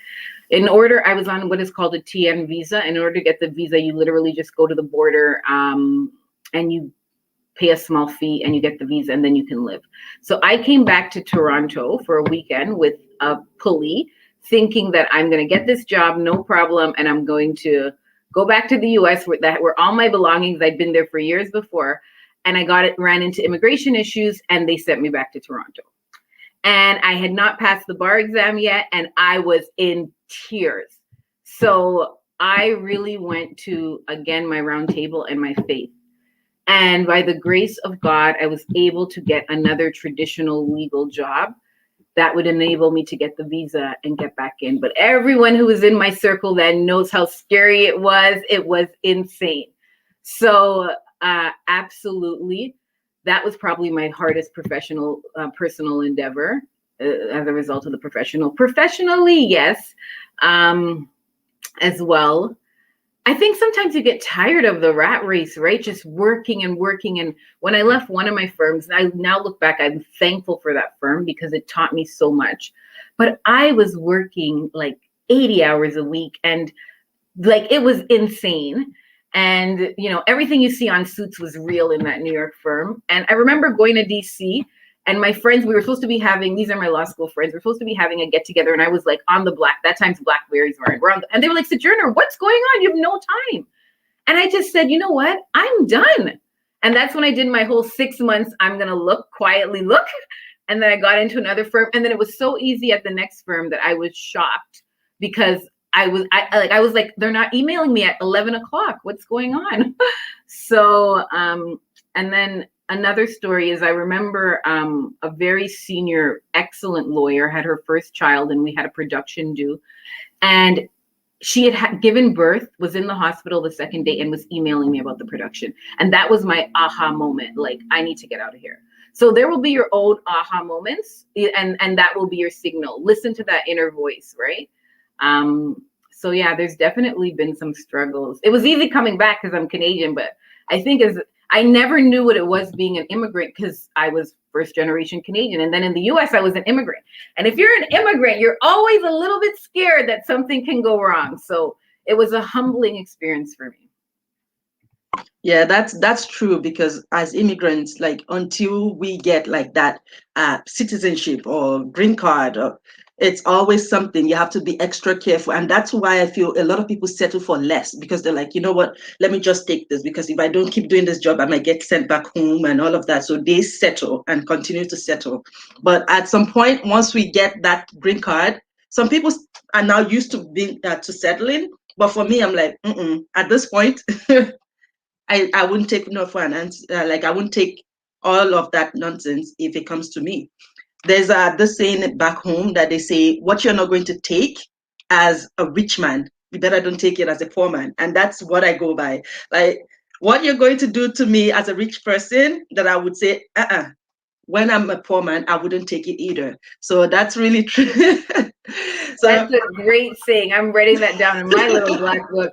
I was on what is called a TN visa. In order to get the visa, you literally just go to the border and you pay a small fee and you get the visa, and then you can live. So I came back to Toronto for a weekend with a pulley, thinking that I'm going to get this job, no problem, and I'm going to go back to the US where all my belongings, I'd been there for years before, and I ran into immigration issues, and they sent me back to Toronto. And I had not passed the bar exam yet, and I was in tears. So I really went to, again, my round table and my faith. And by the grace of God, I was able to get another traditional legal job that would enable me to get the visa and get back in. But everyone who was in my circle then knows how scary it was. It was insane. So absolutely, that was probably my hardest personal endeavor as a result of the professionally, yes, as well. I think sometimes you get tired of the rat race, right? Just working and working. And when I left one of my firms, I now look back, I'm thankful for that firm because it taught me so much. But I was working like 80 hours a week, and like it was insane. And, you know, everything you see on Suits was real in that New York firm. And I remember going to DC, and my friends, we were supposed to be having, these are my law school friends, we're supposed to be having a get together. And I was like on the that time's Blackberries were, and they were like, Sojourner, what's going on? You have no time. And I just said, you know what? I'm done. And that's when I did my whole 6 months, I'm going to quietly look. And then I got into another firm. And then it was so easy at the next firm that I was shocked, because I was like, they're not emailing me at 11 o'clock. What's going on? So, and then another story is I remember a very senior, excellent lawyer had her first child, and we had a production due. And she had given birth, was in the hospital the second day, and was emailing me about the production. And that was my aha moment. Like, I need to get out of here. So there will be your own aha moments, and that will be your signal. Listen to that inner voice, right? So yeah, there's definitely been some struggles. It was easy coming back because I'm Canadian, but I think I never knew what it was being an immigrant because I was first generation Canadian. And then in the US, I was an immigrant. And if you're an immigrant, you're always a little bit scared that something can go wrong. So it was a humbling experience for me. Yeah, that's true, because as immigrants, like until we get like that citizenship or green card, it's always something you have to be extra careful. And that's why I feel a lot of people settle for less, because they're like, you know what, let me just take this, because if I don't keep doing this job, I might get sent back home and all of that. So they settle and continue to settle. But at some point, once we get that green card, some people are now used to being to settling. But for me, I'm like, at this point, I wouldn't take no for an answer. Like, I wouldn't take all of that nonsense if it comes to me. There's this saying back home that they say, what you're not going to take as a rich man, you better don't take it as a poor man. And that's what I go by. Like, what you're going to do to me as a rich person, that I would say, when I'm a poor man, I wouldn't take it either. So that's really true. So that's a great saying. I'm writing that down in my little black book.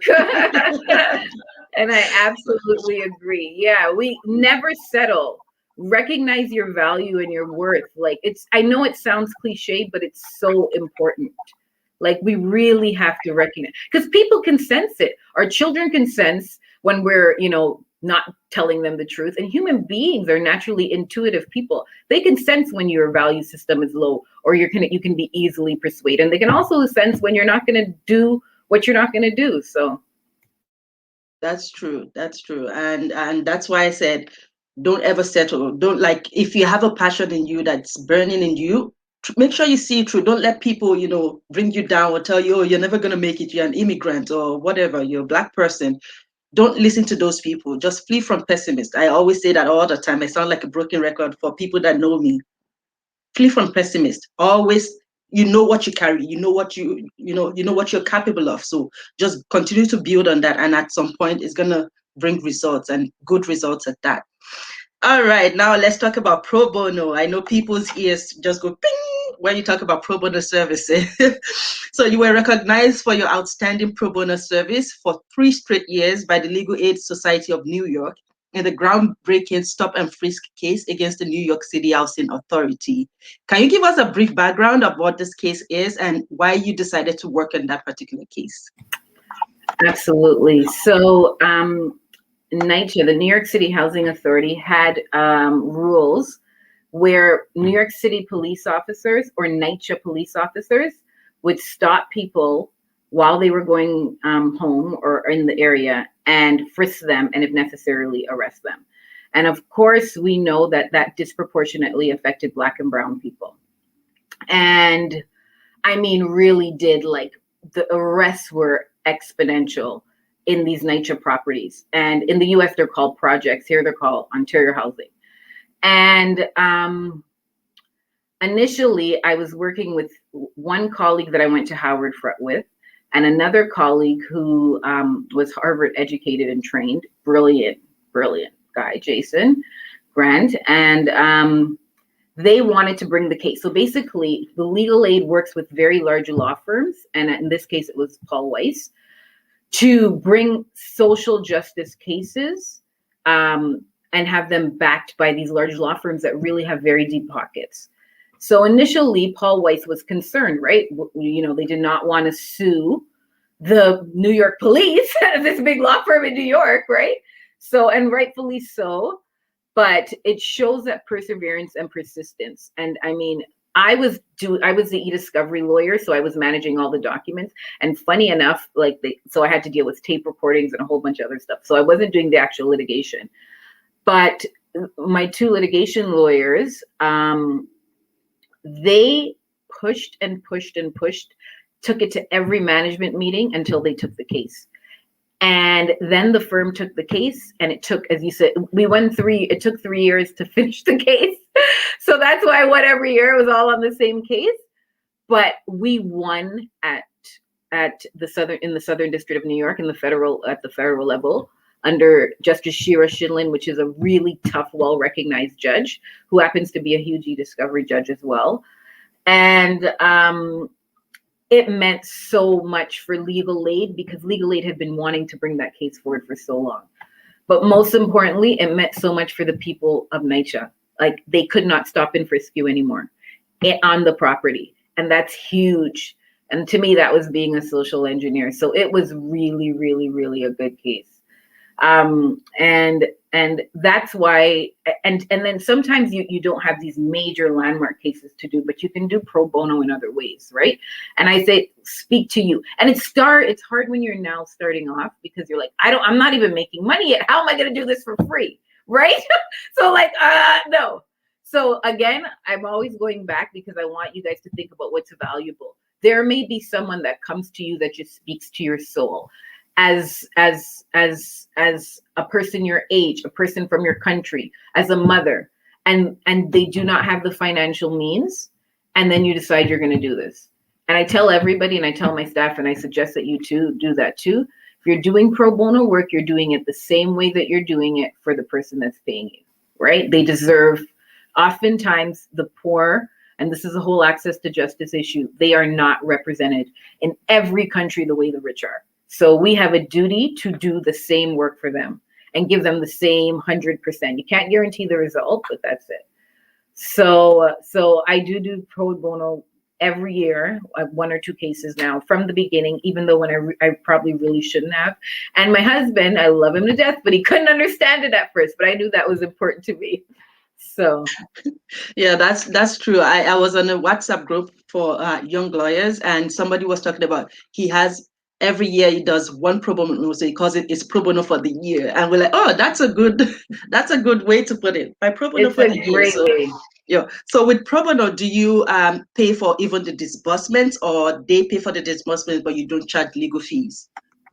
And I absolutely agree. Yeah, we never settle. Recognize your value and your worth. Like, I know it sounds cliche, but it's so important. Like, we really have to recognize, because people can sense it. Our children can sense when we're, not telling them the truth. And human beings are naturally intuitive people. They can sense when your value system is low, or you can be easily persuaded. And they can also sense when you're not going to do what you're not going to do. So that's true. That's true. And that's why I said, Don't ever settle. Don't, like, if you have a passion in you that's burning in you, make sure you see it through. Don't let people, bring you down or tell you, oh, you're never going to make it. You're an immigrant or whatever. You're a Black person. Don't listen to those people. Just flee from pessimists. I always say that all the time. I sound like a broken record for people that know me. Flee from pessimists. Always, you know what you carry. You know what you know what you're capable of. So just continue to build on that, and at some point, it's gonna bring results, and good results at that. All right, now let's talk about pro bono. I know people's ears just go ping when you talk about pro bono services. So you were recognized for your outstanding pro bono service for 3 straight years by the Legal Aid Society of New York in the groundbreaking stop and frisk case against the New York City Housing Authority. Can you give us a brief background of what this case is and why you decided to work on that particular case? Absolutely. So, NYCHA, the New York City Housing Authority, had rules where New York City police officers or NYCHA police officers would stop people while they were going home or in the area and frisk them and, if necessarily, arrest them. And of course, we know that that disproportionately affected Black and brown people. And I mean, really did, like, the arrests were exponential in these NYCHA properties. And in the US, they're called projects. Here, they're called Ontario Housing. And initially, I was working with one colleague that I went to Howard with, and another colleague who was Harvard educated and trained, brilliant guy, Jason Grant. And they wanted to bring the case. So basically, the legal aid works with very large law firms, and in this case, it was Paul Weiss, to bring social justice cases and have them backed by these large law firms that really have very deep pockets. So initially, Paul Weiss was concerned, right? They did not want to sue the New York police, this big law firm in New York, right? So, and rightfully so. But it shows that perseverance and persistence. And I mean, I was the e-discovery lawyer, so I was managing all the documents. And funny enough, so I had to deal with tape recordings and a whole bunch of other stuff. So I wasn't doing the actual litigation. But my 2 litigation lawyers, they pushed and pushed and pushed, took it to every management meeting until they took the case. And then the firm took the case, and it took, as you said, it took 3 years to finish the case. So that's why I won every year. It was all on the same case. But we won in the Southern District of New York at the federal level under Justice Shira Shinlin, which is a really tough, well-recognized judge who happens to be a huge e-discovery judge as well. And it meant so much for legal aid because legal aid had been wanting to bring that case forward for so long. But most importantly, it meant so much for the people of NYCHA. Like, they could not stop and frisk you anymore on the property. And that's huge. And to me, that was being a social engineer. So it was really, really, really a good case. And that's why, and then sometimes you don't have these major landmark cases to do, but you can do pro bono in other ways, right? And I say, speak to you. And it's hard when you're now starting off because you're like, I'm not even making money yet. How am I going to do this for free? Right? So no. So again, I'm always going back because I want you guys to think about what's valuable. There may be someone that comes to you that just speaks to your soul. As a person your age, a person from your country, as a mother, and they do not have the financial means, and then you decide you're going to do this. And I tell everybody, and I tell my staff, and I suggest that you too do that too. If you're doing pro bono work, you're doing it the same way that you're doing it for the person that's paying you, right? They deserve, oftentimes the poor, and this is a whole access to justice issue, they are not represented in every country the way the rich are. So we have a duty to do the same work for them and give them the same 100%. You can't guarantee the result, but that's it. So I do pro bono every year. I have 1 or 2 cases now from the beginning, even though when I probably really shouldn't have. And my husband, I love him to death, but he couldn't understand it at first, but I knew that was important to me. So yeah, that's true. I was on a WhatsApp group for young lawyers, and somebody was talking about he has every year he does one pro bono, so he calls it's pro bono for the year, and we're like, oh, that's a good way to put it, by pro bono It's for a the year. great So way. yeah, so with pro bono, do you pay for even the disbursements, or they pay for the disbursements but you don't charge legal fees?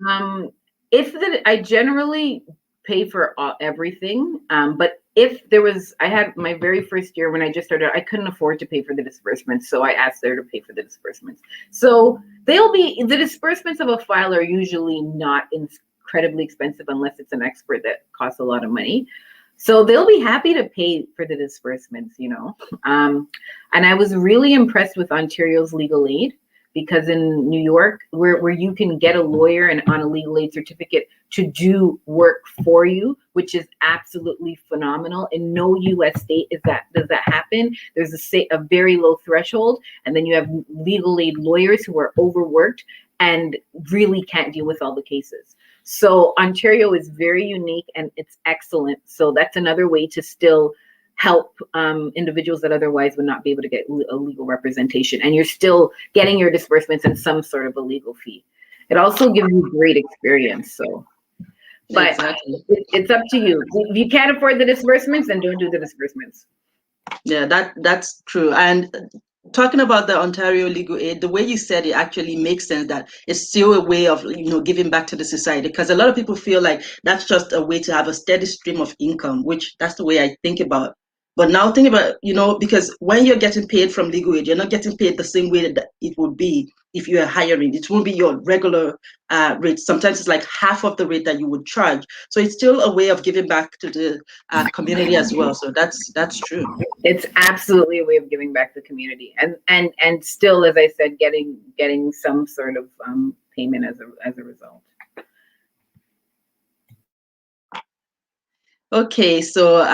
I generally pay for everything, but if there was, I had my very first year when I just started, I couldn't afford to pay for the disbursements, so I asked her to pay for the disbursements. So the disbursements of a file are usually not incredibly expensive unless it's an expert that costs a lot of money. So they'll be happy to pay for the disbursements, and I was really impressed with Ontario's legal aid, because in New York, where you can get a lawyer and on a legal aid certificate to do work for you, which is absolutely phenomenal. In no U.S. state does that happen. There's a very low threshold, and then you have legal aid lawyers who are overworked and really can't deal with all the cases. So Ontario is very unique and it's excellent. So that's another way to still help individuals that otherwise would not be able to get a legal representation, and you're still getting your disbursements and some sort of a legal fee. It also gives you great experience. So, but Exactly. it's up to you. If you can't afford the disbursements, then don't do the disbursements. Yeah, that's true. And talking about the Ontario legal aid, the way you said it actually makes sense, that it's still a way of, giving back to the society, because a lot of people feel like that's just a way to have a steady stream of income, which that's the way I think about. But now think about, because when you're getting paid from legal aid, you're not getting paid the same way that it would be if you are hiring. It won't be your regular rate. Sometimes it's like half of the rate that you would charge. So it's still a way of giving back to the community as well. So that's true. It's absolutely a way of giving back to the community, and still, as I said, getting some sort of payment as a result. Okay, so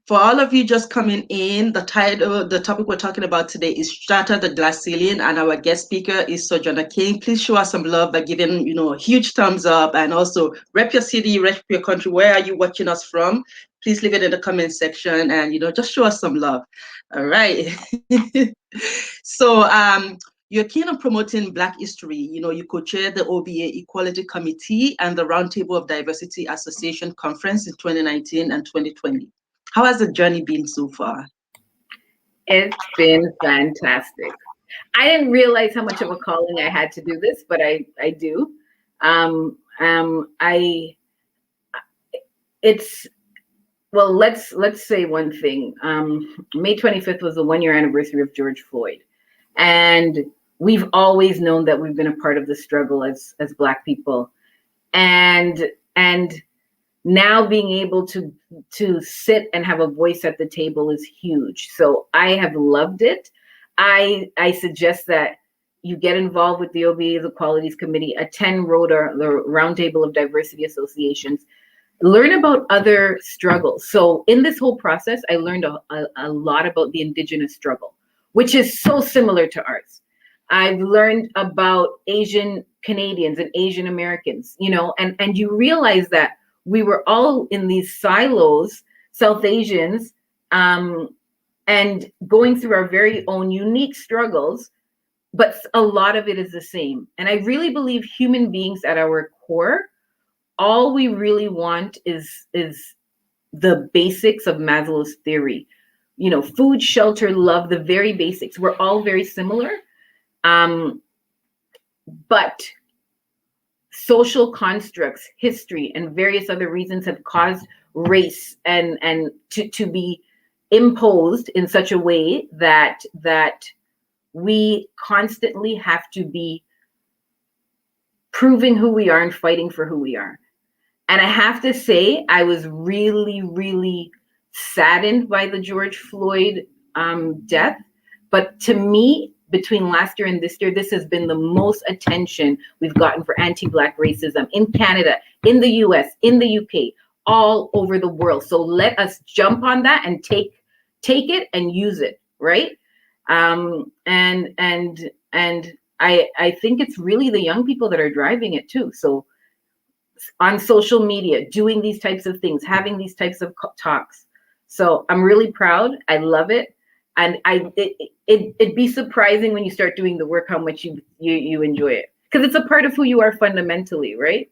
for all of you just coming in, the topic we're talking about today is Shatter the Glass Ceiling, and our guest speaker is Sojourner King. Please show us some love by giving, a huge thumbs up, and also rep your city, rep your country. Where are you watching us from? Please leave it in the comment section, and just show us some love. All right. So you're keen on promoting Black history. You co-chair the OBA Equality Committee and the Roundtable of Diversity Association Conference in 2019 and 2020. How has the journey been so far? It's been fantastic. I didn't realize how much of a calling I had to do this, but I do. Let's say one thing. May 25th was the 1-year anniversary of George Floyd. And we've always known that we've been a part of the struggle as Black people. And now being able to sit and have a voice at the table is huge. So I have loved it. I suggest that you get involved with the OBA's Equalities Committee, attend RODA, the Roundtable of Diversity Associations, learn about other struggles. So in this whole process, I learned a lot about the Indigenous struggle, which is so similar to ours. I've learned about Asian Canadians and Asian Americans, and you realize that we were all in these silos, South Asians, and going through our very own unique struggles, but a lot of it is the same. And I really believe human beings at our core, all we really want is the basics of Maslow's theory. Food, shelter, love, the very basics. We're all very similar. But social constructs, history, and various other reasons have caused race and to be imposed in such a way that we constantly have to be proving who we are and fighting for who we are. And I have to say, I was really, really saddened by the George Floyd death. But to me, between last year and this year, this has been the most attention we've gotten for anti-Black racism in Canada, in the US, in the UK, all over the world. So let us jump on that and take it and use it, right? And I think it's really the young people that are driving it too. So on social media, doing these types of things, having these types of talks. So I'm really proud. I love it. And it'd be surprising when you start doing the work how much you enjoy it. because it's a part of who you are fundamentally, right?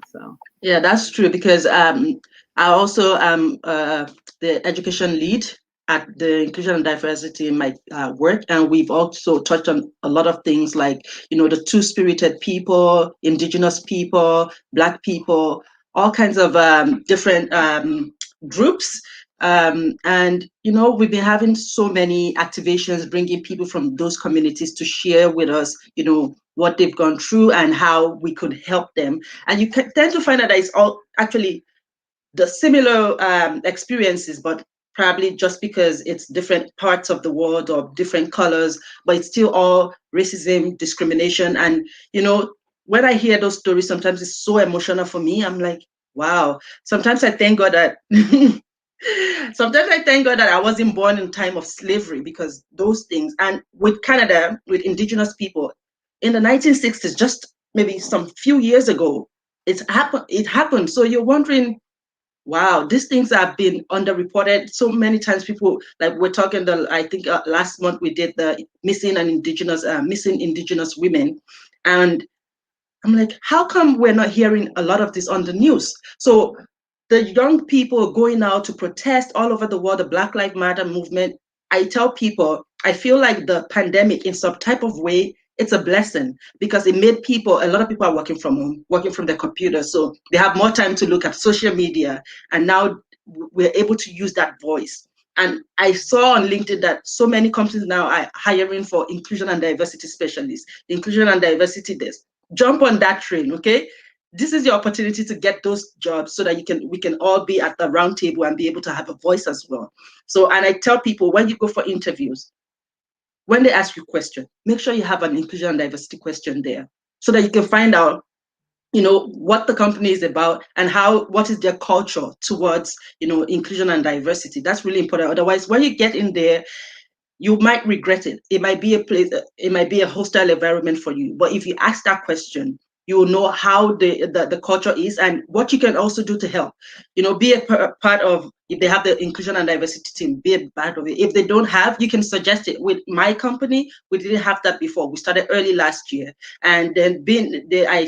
So yeah, that's true, because I also am the education lead at the inclusion and diversity in my work, and we've also touched on a lot of things like, the two-spirited people, indigenous people, Black people, all kinds of different groups. And we've been having so many activations, bringing people from those communities to share with us, what they've gone through and how we could help them. And you tend to find out that it's all actually the similar experiences, but probably just because it's different parts of the world or different colors, but it's still all racism, discrimination. And, when I hear those stories, sometimes it's so emotional for me. I'm like, wow. Sometimes I thank God that I wasn't born in time of slavery, because those things. And with Canada, with Indigenous people, in the 1960s, just maybe some few years ago, it happened. So you're wondering, wow, these things have been underreported so many times. People, like, we're talking, I think last month we did the missing Indigenous women, and I'm like, how come we're not hearing a lot of this on the news? So the young people going out to protest all over the world, the Black Lives Matter movement, I tell people, I feel like the pandemic, in some type of way, it's a blessing, because it made a lot of people are working from home, working from their computer. So they have more time to look at social media. And now we're able to use that voice. And I saw on LinkedIn that so many companies now are hiring for inclusion and diversity specialists, inclusion and diversity desk. Jump on that train, okay? This is your opportunity to get those jobs, so that we can all be at the round table and be able to have a voice as well. So, and I tell people, when you go for interviews, when they ask you question, make sure you have an inclusion and diversity question there, so that you can find out, what the company is about and what is their culture towards, inclusion and diversity. That's really important. Otherwise, when you get in there, you might regret it. It might be a hostile environment for you. But if you ask that question, you will know how the culture is and what you can also do to help. Be a part of, if they have the inclusion and diversity team, be a part of it. If they don't have, you can suggest it. With my company, we didn't have that before. We started early last year. And then I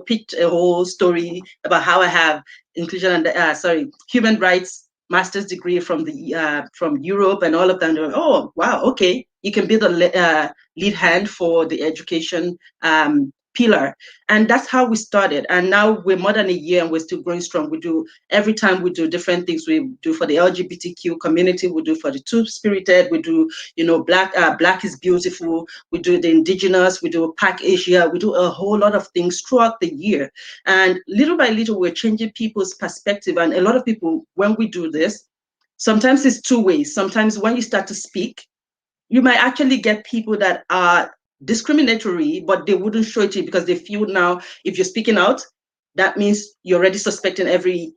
picked a whole story about how I have inclusion and human rights master's degree from Europe and all of that. Oh, wow, okay. You can be the lead hand for the education pillar. And that's how we started. And now we're more than a year and we're still growing strong. Every time we do different things. We do for the LGBTQ community, we do for the two-spirited, we do, Black is beautiful, we do the indigenous, we do Pac Asia, we do a whole lot of things throughout the year. And little by little, we're changing people's perspective. And a lot of people, when we do this, sometimes it's two ways. Sometimes when you start to speak, you might actually get people that are discriminatory, but they wouldn't show it to you, because they feel now, if you're speaking out, that means you're already suspecting every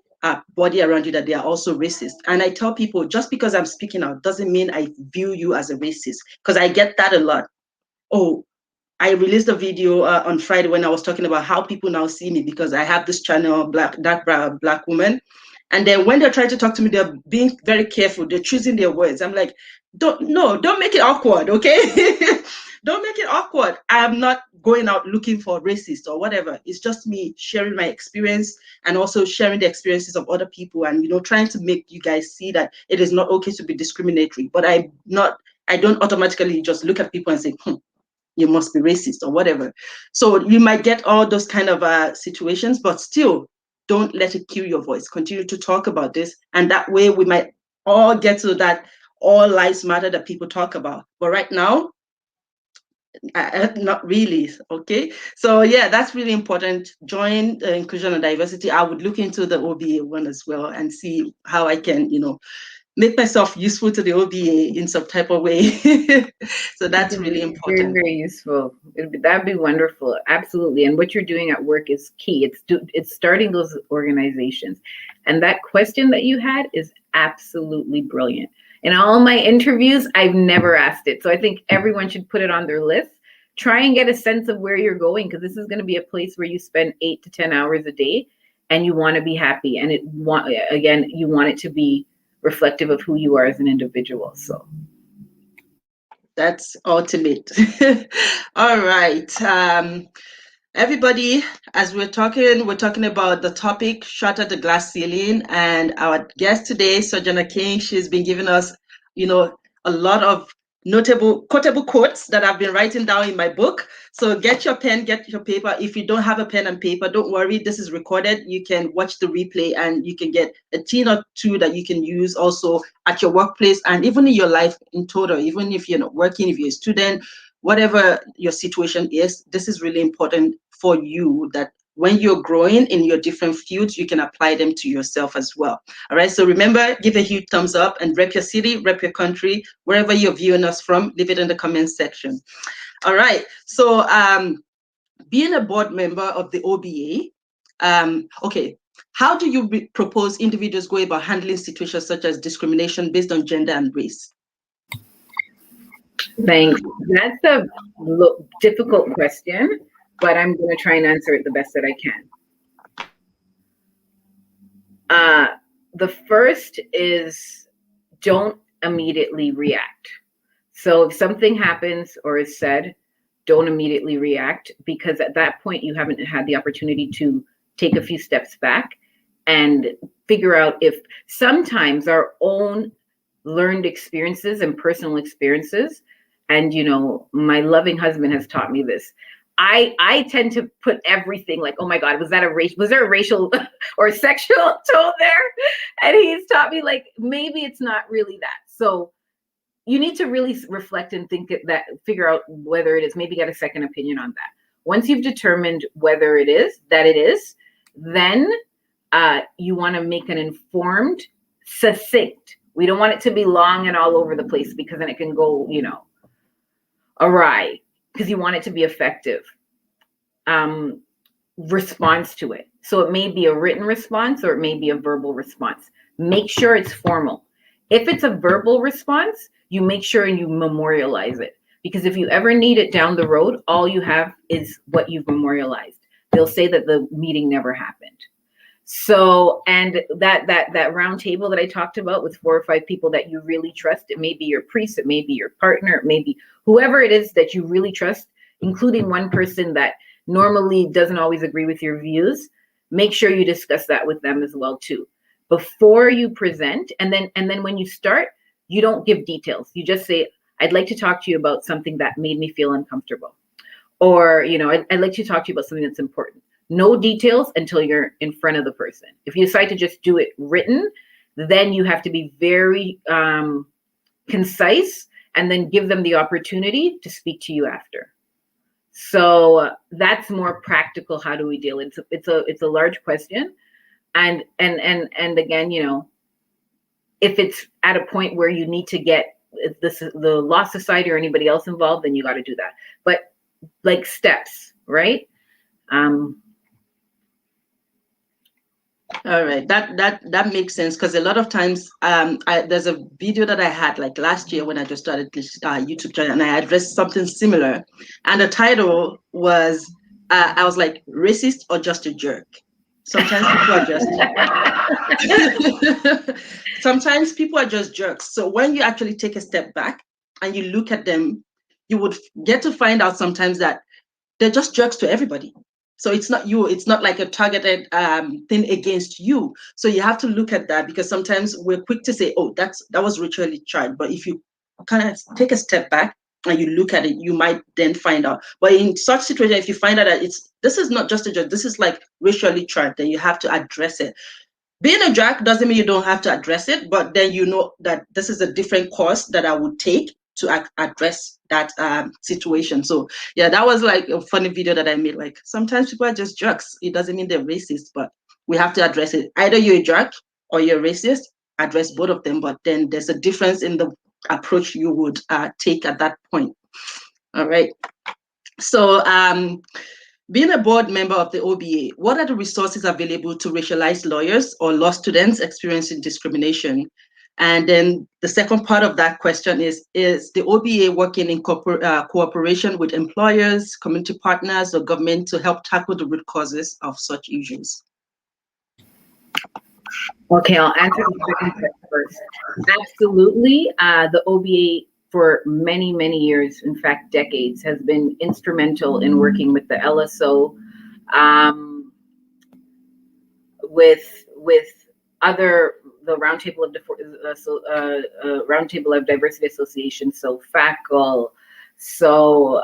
body around you that they are also racist. And I tell people, just because I'm speaking out doesn't mean I view you as a racist, because I get that a lot. Oh, I released a video on Friday when I was talking about how people now see me because I have this channel, Black woman. And then when they're trying to talk to me, they're being very careful. They're choosing their words. I'm like, don't make it awkward, okay? Don't make it awkward. I'm not going out looking for racists or whatever. It's just me sharing my experience and also sharing the experiences of other people and, trying to make you guys see that it is not okay to be discriminatory. But I don't automatically just look at people and say, you must be racist or whatever. So you might get all those kind of situations, but still don't let it kill your voice. Continue to talk about this. And that way we might all get to that all lives matter that people talk about. But right now, not really, okay? So yeah, that's really important. Join inclusion and diversity. I would look into the OBA one as well and see how I can, make myself useful to the OBA in some type of way. So that's really important. Very, very useful. That'd be wonderful. Absolutely. And what you're doing at work is key. It's starting those organizations. And that question that you had is absolutely brilliant. In all my interviews, I've never asked it. So I think everyone should put it on their list. Try and get a sense of where you're going, because this is going to be a place where you spend 8 to 10 hours a day and you want to be happy. And you want it to be reflective of who you are as an individual. So That's ultimate. All right. Everybody, as we're talking about the topic, Shatter the Glass Ceiling, and our guest today, Sojourner King, she's been giving us, a lot of notable, quotable quotes that I've been writing down in my book. So get your pen, get your paper. If you don't have a pen and paper, don't worry, this is recorded. You can watch the replay and you can get a teen or two that you can use also at your workplace and even in your life in total, even if you're not working, if you're a student, whatever your situation is, this is really important for you, that when you're growing in your different fields, you can apply them to yourself as well. All right. So remember, give a huge thumbs up and rep your city, rep your country, wherever you're viewing us from, leave it in the comments section. All right. So being a board member of the OBA, okay, how do you propose individuals go about handling situations such as discrimination based on gender and race? Thanks. That's a difficult question, but I'm going to try and answer it the best that I can. The first is don't immediately react. So if something happens or is said, don't immediately react, because at that point you haven't had the opportunity to take a few steps back and figure out if sometimes our own learned experiences and personal experiences, and my loving husband has taught me this. I tend to put everything like, oh my God, was there a racial or sexual tone there? And he's taught me like, maybe it's not really that. So you need to really reflect and figure out whether it is, maybe get a second opinion on that. Once you've determined whether it is, then you want to make an informed, succinct. We don't want it to be long and all over the place, because then it can go, awry, because you want it to be effective. Response to it. So it may be a written response or it may be a verbal response. Make sure it's formal. If it's a verbal response, you make sure and you memorialize it, because if you ever need it down the road, all you have is what you've memorialized. They'll say that the meeting never happened. So, and that round table that I talked about with 4 or 5 people that you really trust, it may be your priest, it may be your partner, it may be whoever it is that you really trust, including one person that normally doesn't always agree with your views. Make sure you discuss that with them as well too, before you present. And then when you start, you don't give details. You just say, I'd like to talk to you about something that made me feel uncomfortable. Or, I'd like to talk to you about something that's important. No details until you're in front of the person. If you decide to just do it written, then you have to be very concise and then give them the opportunity to speak to you after. So that's more practical. How do we deal? It's a large question. And again, if it's at a point where you need to get the Law Society or anybody else involved, then you got to do that. But like steps, right? All right, that makes sense, because a lot of times there's a video that I had like last year when I just started this YouTube channel, and I addressed something similar, and the title was I was like, racist or just a jerk? Sometimes people are just sometimes people are just jerks. So when you actually take a step back and you look at them, you would get to find out sometimes that they're just jerks to everybody. So it's not you, it's not like a targeted thing against you. So you have to look at that, because sometimes we're quick to say, oh, that was ritually charged. But if you kind of take a step back and you look at it, you might then find out. But in such situation, if you find out that this is not just a joke, this is like racially charged, then you have to address it. Being a jerk doesn't mean you don't have to address it, but then you know that this is a different course that I would take to address that situation. So yeah, that was like a funny video that I made. Like, sometimes people are just jerks. It doesn't mean they're racist, but we have to address it. Either you're a jerk or you're racist, address both of them, but then there's a difference in the approach you would take at that point. All right. So being a board member of the OBA, what are the resources available to racialized lawyers or law students experiencing discrimination? And then the second part of that question is the OBA working in cooperation with employers, community partners, or government to help tackle the root causes of such issues? Okay, I'll answer the second question first. Absolutely. The OBA for many, many years, in fact, decades, has been instrumental in working with the LSO, with other, the Roundtable of Diversity Association, so FACL, so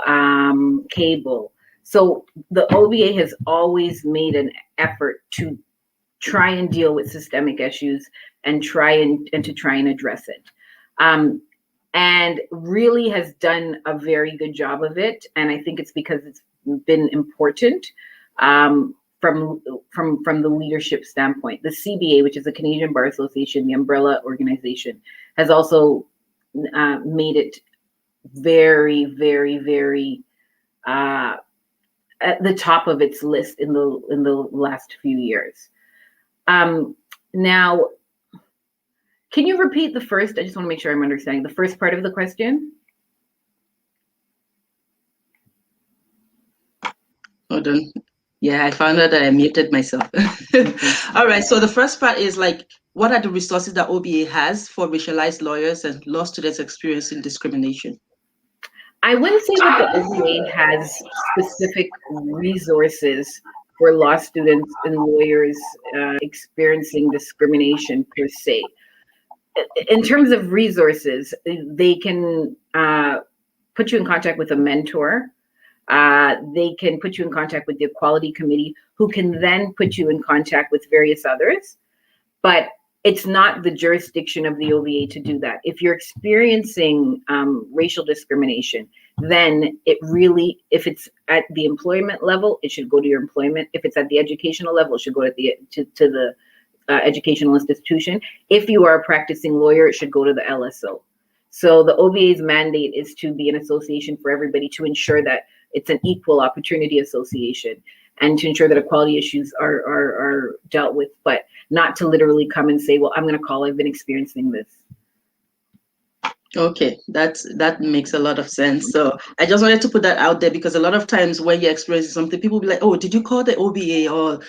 CABLE. So the OVA has always made an effort to try and deal with systemic issues and to try and address it. And really has done a very good job of it. And I think it's because it's been important from the leadership standpoint. The CBA, which is the Canadian Bar Association, the umbrella organization, has also made it very, very, very at the top of its list in the last few years. Now, can you repeat the first? I just want to make sure I'm understanding the first part of the question. Hold on. Yeah, I found out that I muted myself. All right. So the first part is like, what are the resources that OBA has for racialized lawyers and law students experiencing discrimination? I wouldn't say that the OBA has specific resources for law students and lawyers experiencing discrimination per se. In terms of resources, they can put you in contact with a mentor. They can put you in contact with the Equality Committee, who can then put you in contact with various others. But it's not the jurisdiction of the OVA to do that. If you're experiencing racial discrimination, then it really, if it's at the employment level, it should go to your employment. If it's at the educational level, it should go to the educational institution. If you are a practicing lawyer, it should go to the LSO. So the OVA's mandate is to be an association for everybody, to ensure that it's an equal opportunity association and to ensure that equality issues are dealt with, but not to literally come and say, well, I'm going to call, I've been experiencing this. Okay, that makes a lot of sense. So I just wanted to put that out there, because a lot of times when you're experiencing something, people will be like, oh, did you call the OBA or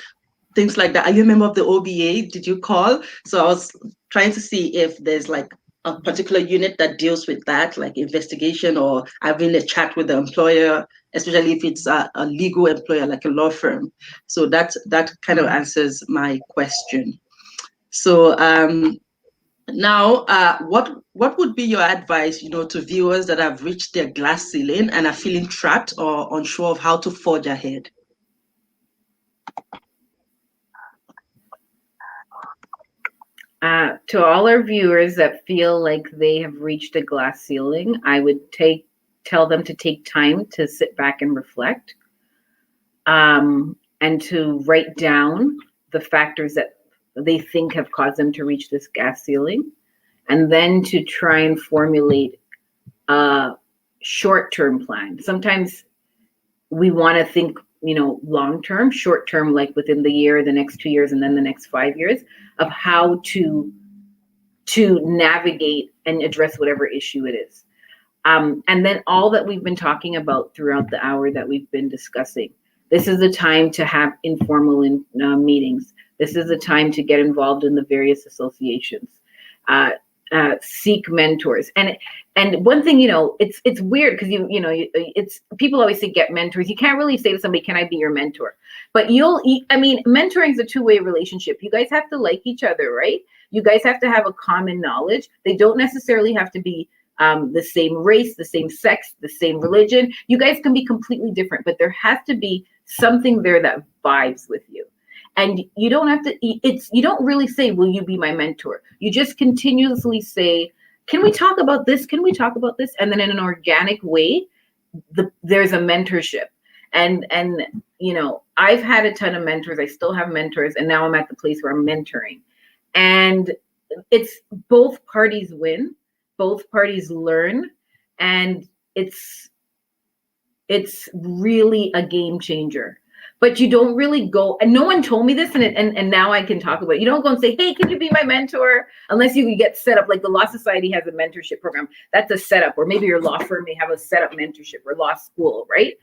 things like that? Are you a member of the OBA? Did you call? So I was trying to see if there's like a particular unit that deals with that, like investigation or having a chat with the employer, especially if it's a legal employer, like a law firm. So that kind of answers my question. So now, what would be your advice, to viewers that have reached their glass ceiling and are feeling trapped or unsure of how to forge ahead? To all our viewers that feel like they have reached a glass ceiling, I would tell them to take time to sit back and reflect, and to write down the factors that they think have caused them to reach this glass ceiling, and then to try and formulate a short-term plan. Sometimes we want to think, long-term, short-term, like within the year, the next 2 years, and then the next 5 years, of how to navigate and address whatever issue it is. And then all that we've been talking about throughout the hour that we've been discussing, this is the time to have informal meetings. This is the time to get involved in the various associations. Seek mentors. And one thing, it's weird because it's people always say get mentors. You can't really say to somebody, can I be your mentor? But mentoring is a two-way relationship. You guys have to like each other, right? You guys have to have a common knowledge. They don't necessarily have to be the same race, the same sex, the same religion. You guys can be completely different, but there has to be something there that vibes with you. And you don't have to, you don't really say, will you be my mentor? You just continuously say, can we talk about this? Can we talk about this? And then in an organic way, there's a mentorship. And I've had a ton of mentors. I still have mentors. And now I'm at the place where I'm mentoring. And it's both parties win, both parties learn. And it's really a game changer. But you don't really go, and no one told me this, and now I can talk about it. You don't go and say, hey, can you be my mentor? Unless you get set up, like the Law Society has a mentorship program. That's a setup, or maybe your law firm may have a setup mentorship, or law school, right?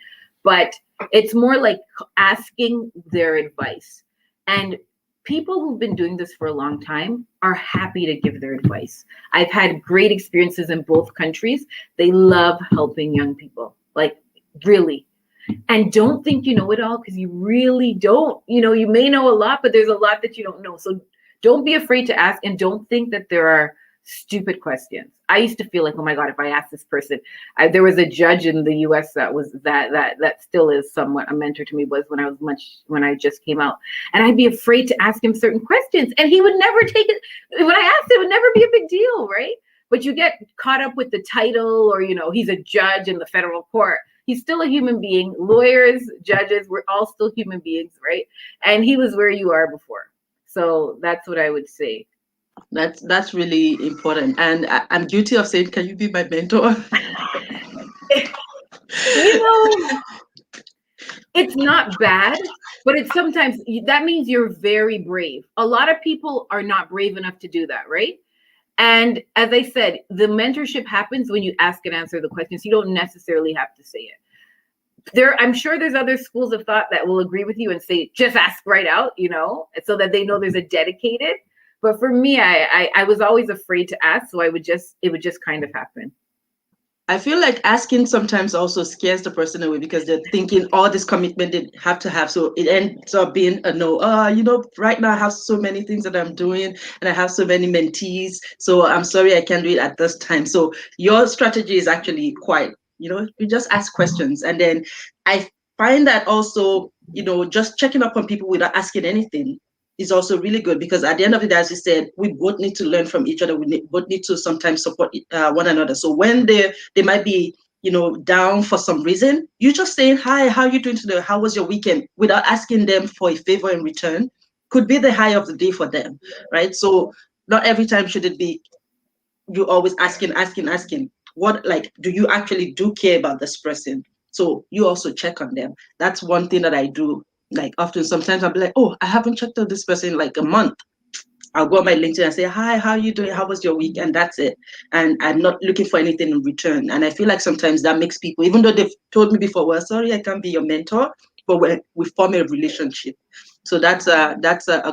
But it's more like asking their advice. And people who've been doing this for a long time are happy to give their advice. I've had great experiences in both countries. They love helping young people, like really. And don't think you know it all, because you really don't. You may know a lot, but there's a lot that you don't know. So don't be afraid to ask, and don't think that there are stupid questions. I used to feel like, oh my God, if I ask this person, there was a judge in the US that was that still is somewhat a mentor to me, was when I just came out, and I'd be afraid to ask him certain questions, and he would never take it. When I asked, it would never be a big deal, right? But you get caught up with the title, or he's a judge in the federal court. He's still a human being. Lawyers, judges, we're all still human beings, right? And he was where you are before. So that's what I would say. That's really important. And I'm guilty of saying, can you be my mentor? It's not bad, but it's sometimes, that means you're very brave. A lot of people are not brave enough to do that, right? And as I said, the mentorship happens when you ask and answer the questions. You don't necessarily have to say it. I'm sure there's other schools of thought that will agree with you and say, just ask right out, so that they know there's a dedicated. But for me, I was always afraid to ask, so it would just kind of happen. I feel like asking sometimes also scares the person away, because they're thinking all this commitment they have to have. So it ends up being a no. Right now I have so many things that I'm doing, and I have so many mentees. So I'm sorry, I can't do it at this time. So your strategy is actually quite, you just ask questions. And then I find that also, just checking up on people without asking anything is also really good, because at the end of the day, as you said, we both need to learn from each other. We both need to sometimes support one another. So when they might be, down for some reason, you just saying, hi, how are you doing today? How was your weekend? Without asking them for a favor in return could be the high of the day for them, right? So not every time should it be you always asking. What, do you actually do care about this person? So you also check on them. That's one thing that I do. Like often, sometimes I'll be like, oh, I haven't checked on this person in like a month. I'll go on my LinkedIn and say, hi, how are you doing? How was your week? And that's it. And I'm not looking for anything in return. And I feel like sometimes that makes people, even though they've told me before, well, sorry, I can't be your mentor, but we form a relationship. So that's a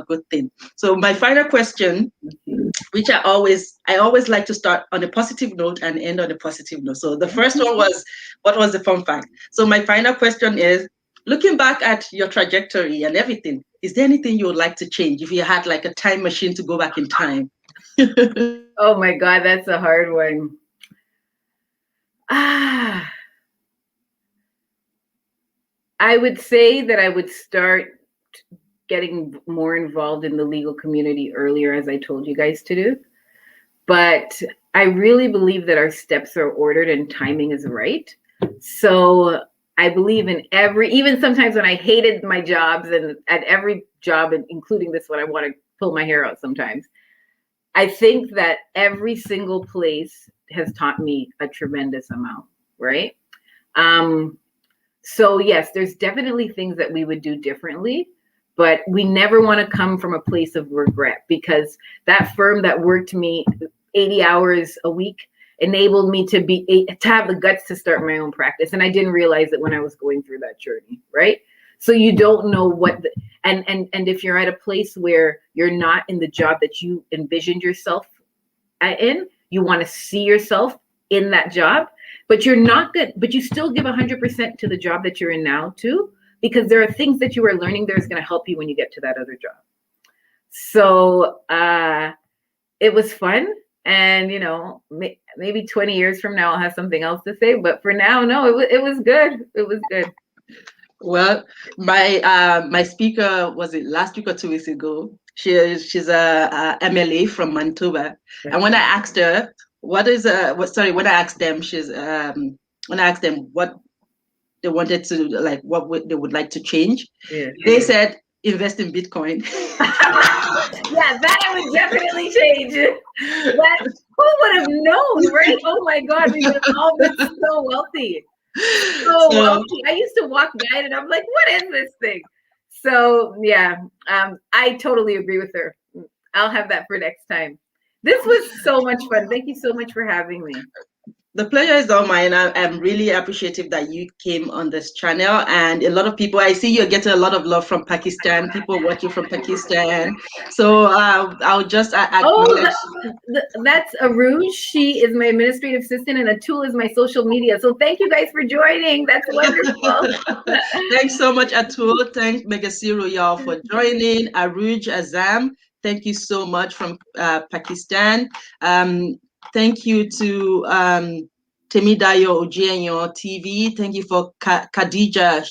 good thing. So my final question, which I always like to start on a positive note and end on a positive note. So the first one was, what was the fun fact? So my final question is, looking back at your trajectory and everything, is there anything you would like to change if you had like a time machine to go back in time? Oh my God, that's a hard one. I would say that I would start getting more involved in the legal community earlier, as I told you guys to do. But I really believe that our steps are ordered and timing is right. So I believe in even sometimes when I hated my jobs, and at every job, including this one, I want to pull my hair out sometimes. I think that every single place has taught me a tremendous amount, right? So yes, there's definitely things that we would do differently, but we never want to come from a place of regret, because that firm that worked me 80 hours a week enabled me to have the guts to start my own practice. And I didn't realize it when I was going through that journey, right? So you don't know what, and if you're at a place where you're not in the job that you envisioned yourself in, you want to see yourself in that job, but you're not good, but you still give 100% to the job that you're in now too, because there are things that you are learning that's going to help you when you get to that other job. So it was fun. And, maybe 20 years from now, I'll have something else to say. But for now, no, it was good. It was good. Well, my speaker, was it last week or 2 weeks ago? She's a MLA from Manitoba. And when I asked her, when I asked them, when I asked them what they wanted to, like, they would like to change, they said, invest in Bitcoin. Yeah, that I would definitely change. Who would have known, right? Oh my God, we would have all been so wealthy. So wealthy. I used to walk by it and I'm like, what is this thing? So yeah, I totally agree with her. I'll have that for next time. This was so much fun. Thank you so much for having me. The pleasure is all mine. I'm really appreciative that you came on this channel, and a lot of people, I see you're getting a lot of love from Pakistan, people watching from Pakistan. So I'll just acknowledge. That's Aruj. She is my administrative assistant, and Atul is my social media. So thank you guys for joining. That's wonderful. Thanks so much, Atul. Thanks, Megasiru, y'all, for joining. Aruj Azam, thank you so much from Pakistan. Thank you to Temidayo Ojienyo TV. Thank you for Khadija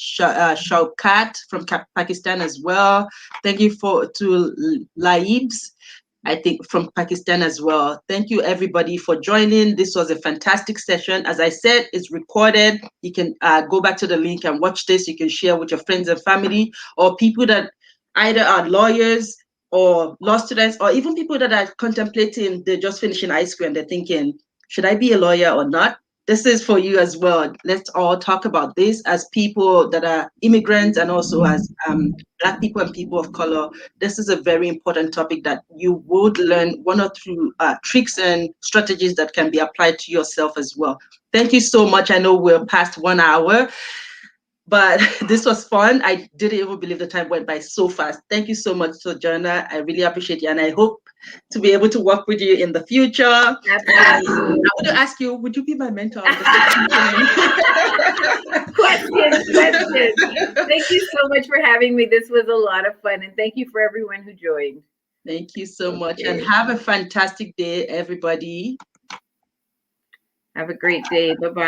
Shaukat from Pakistan as well. Thank you to Laibs, I think, from Pakistan as well. Thank you, everybody, for joining. This was a fantastic session. As I said, it's recorded. You can go back to the link and watch this. You can share with your friends and family, or people that either are lawyers or law students, or even people that are contemplating, they're just finishing high school and they're thinking, should I be a lawyer or not? This is for you as well. Let's all talk about this as people that are immigrants and also as Black people and people of color. This is a very important topic that you would learn one or two tricks and strategies that can be applied to yourself as well. Thank you so much. I know we're past 1 hour, but this was fun. I didn't even believe the time went by so fast. Thank you so much, Sojourner. I really appreciate you, and I hope to be able to work with you in the future. Absolutely. I want to ask you, would you be my mentor? Questions. Thank you so much for having me. This was a lot of fun, and thank you for everyone who joined. Thank you so much, and have a fantastic day, everybody. Have a great day. Bye-bye.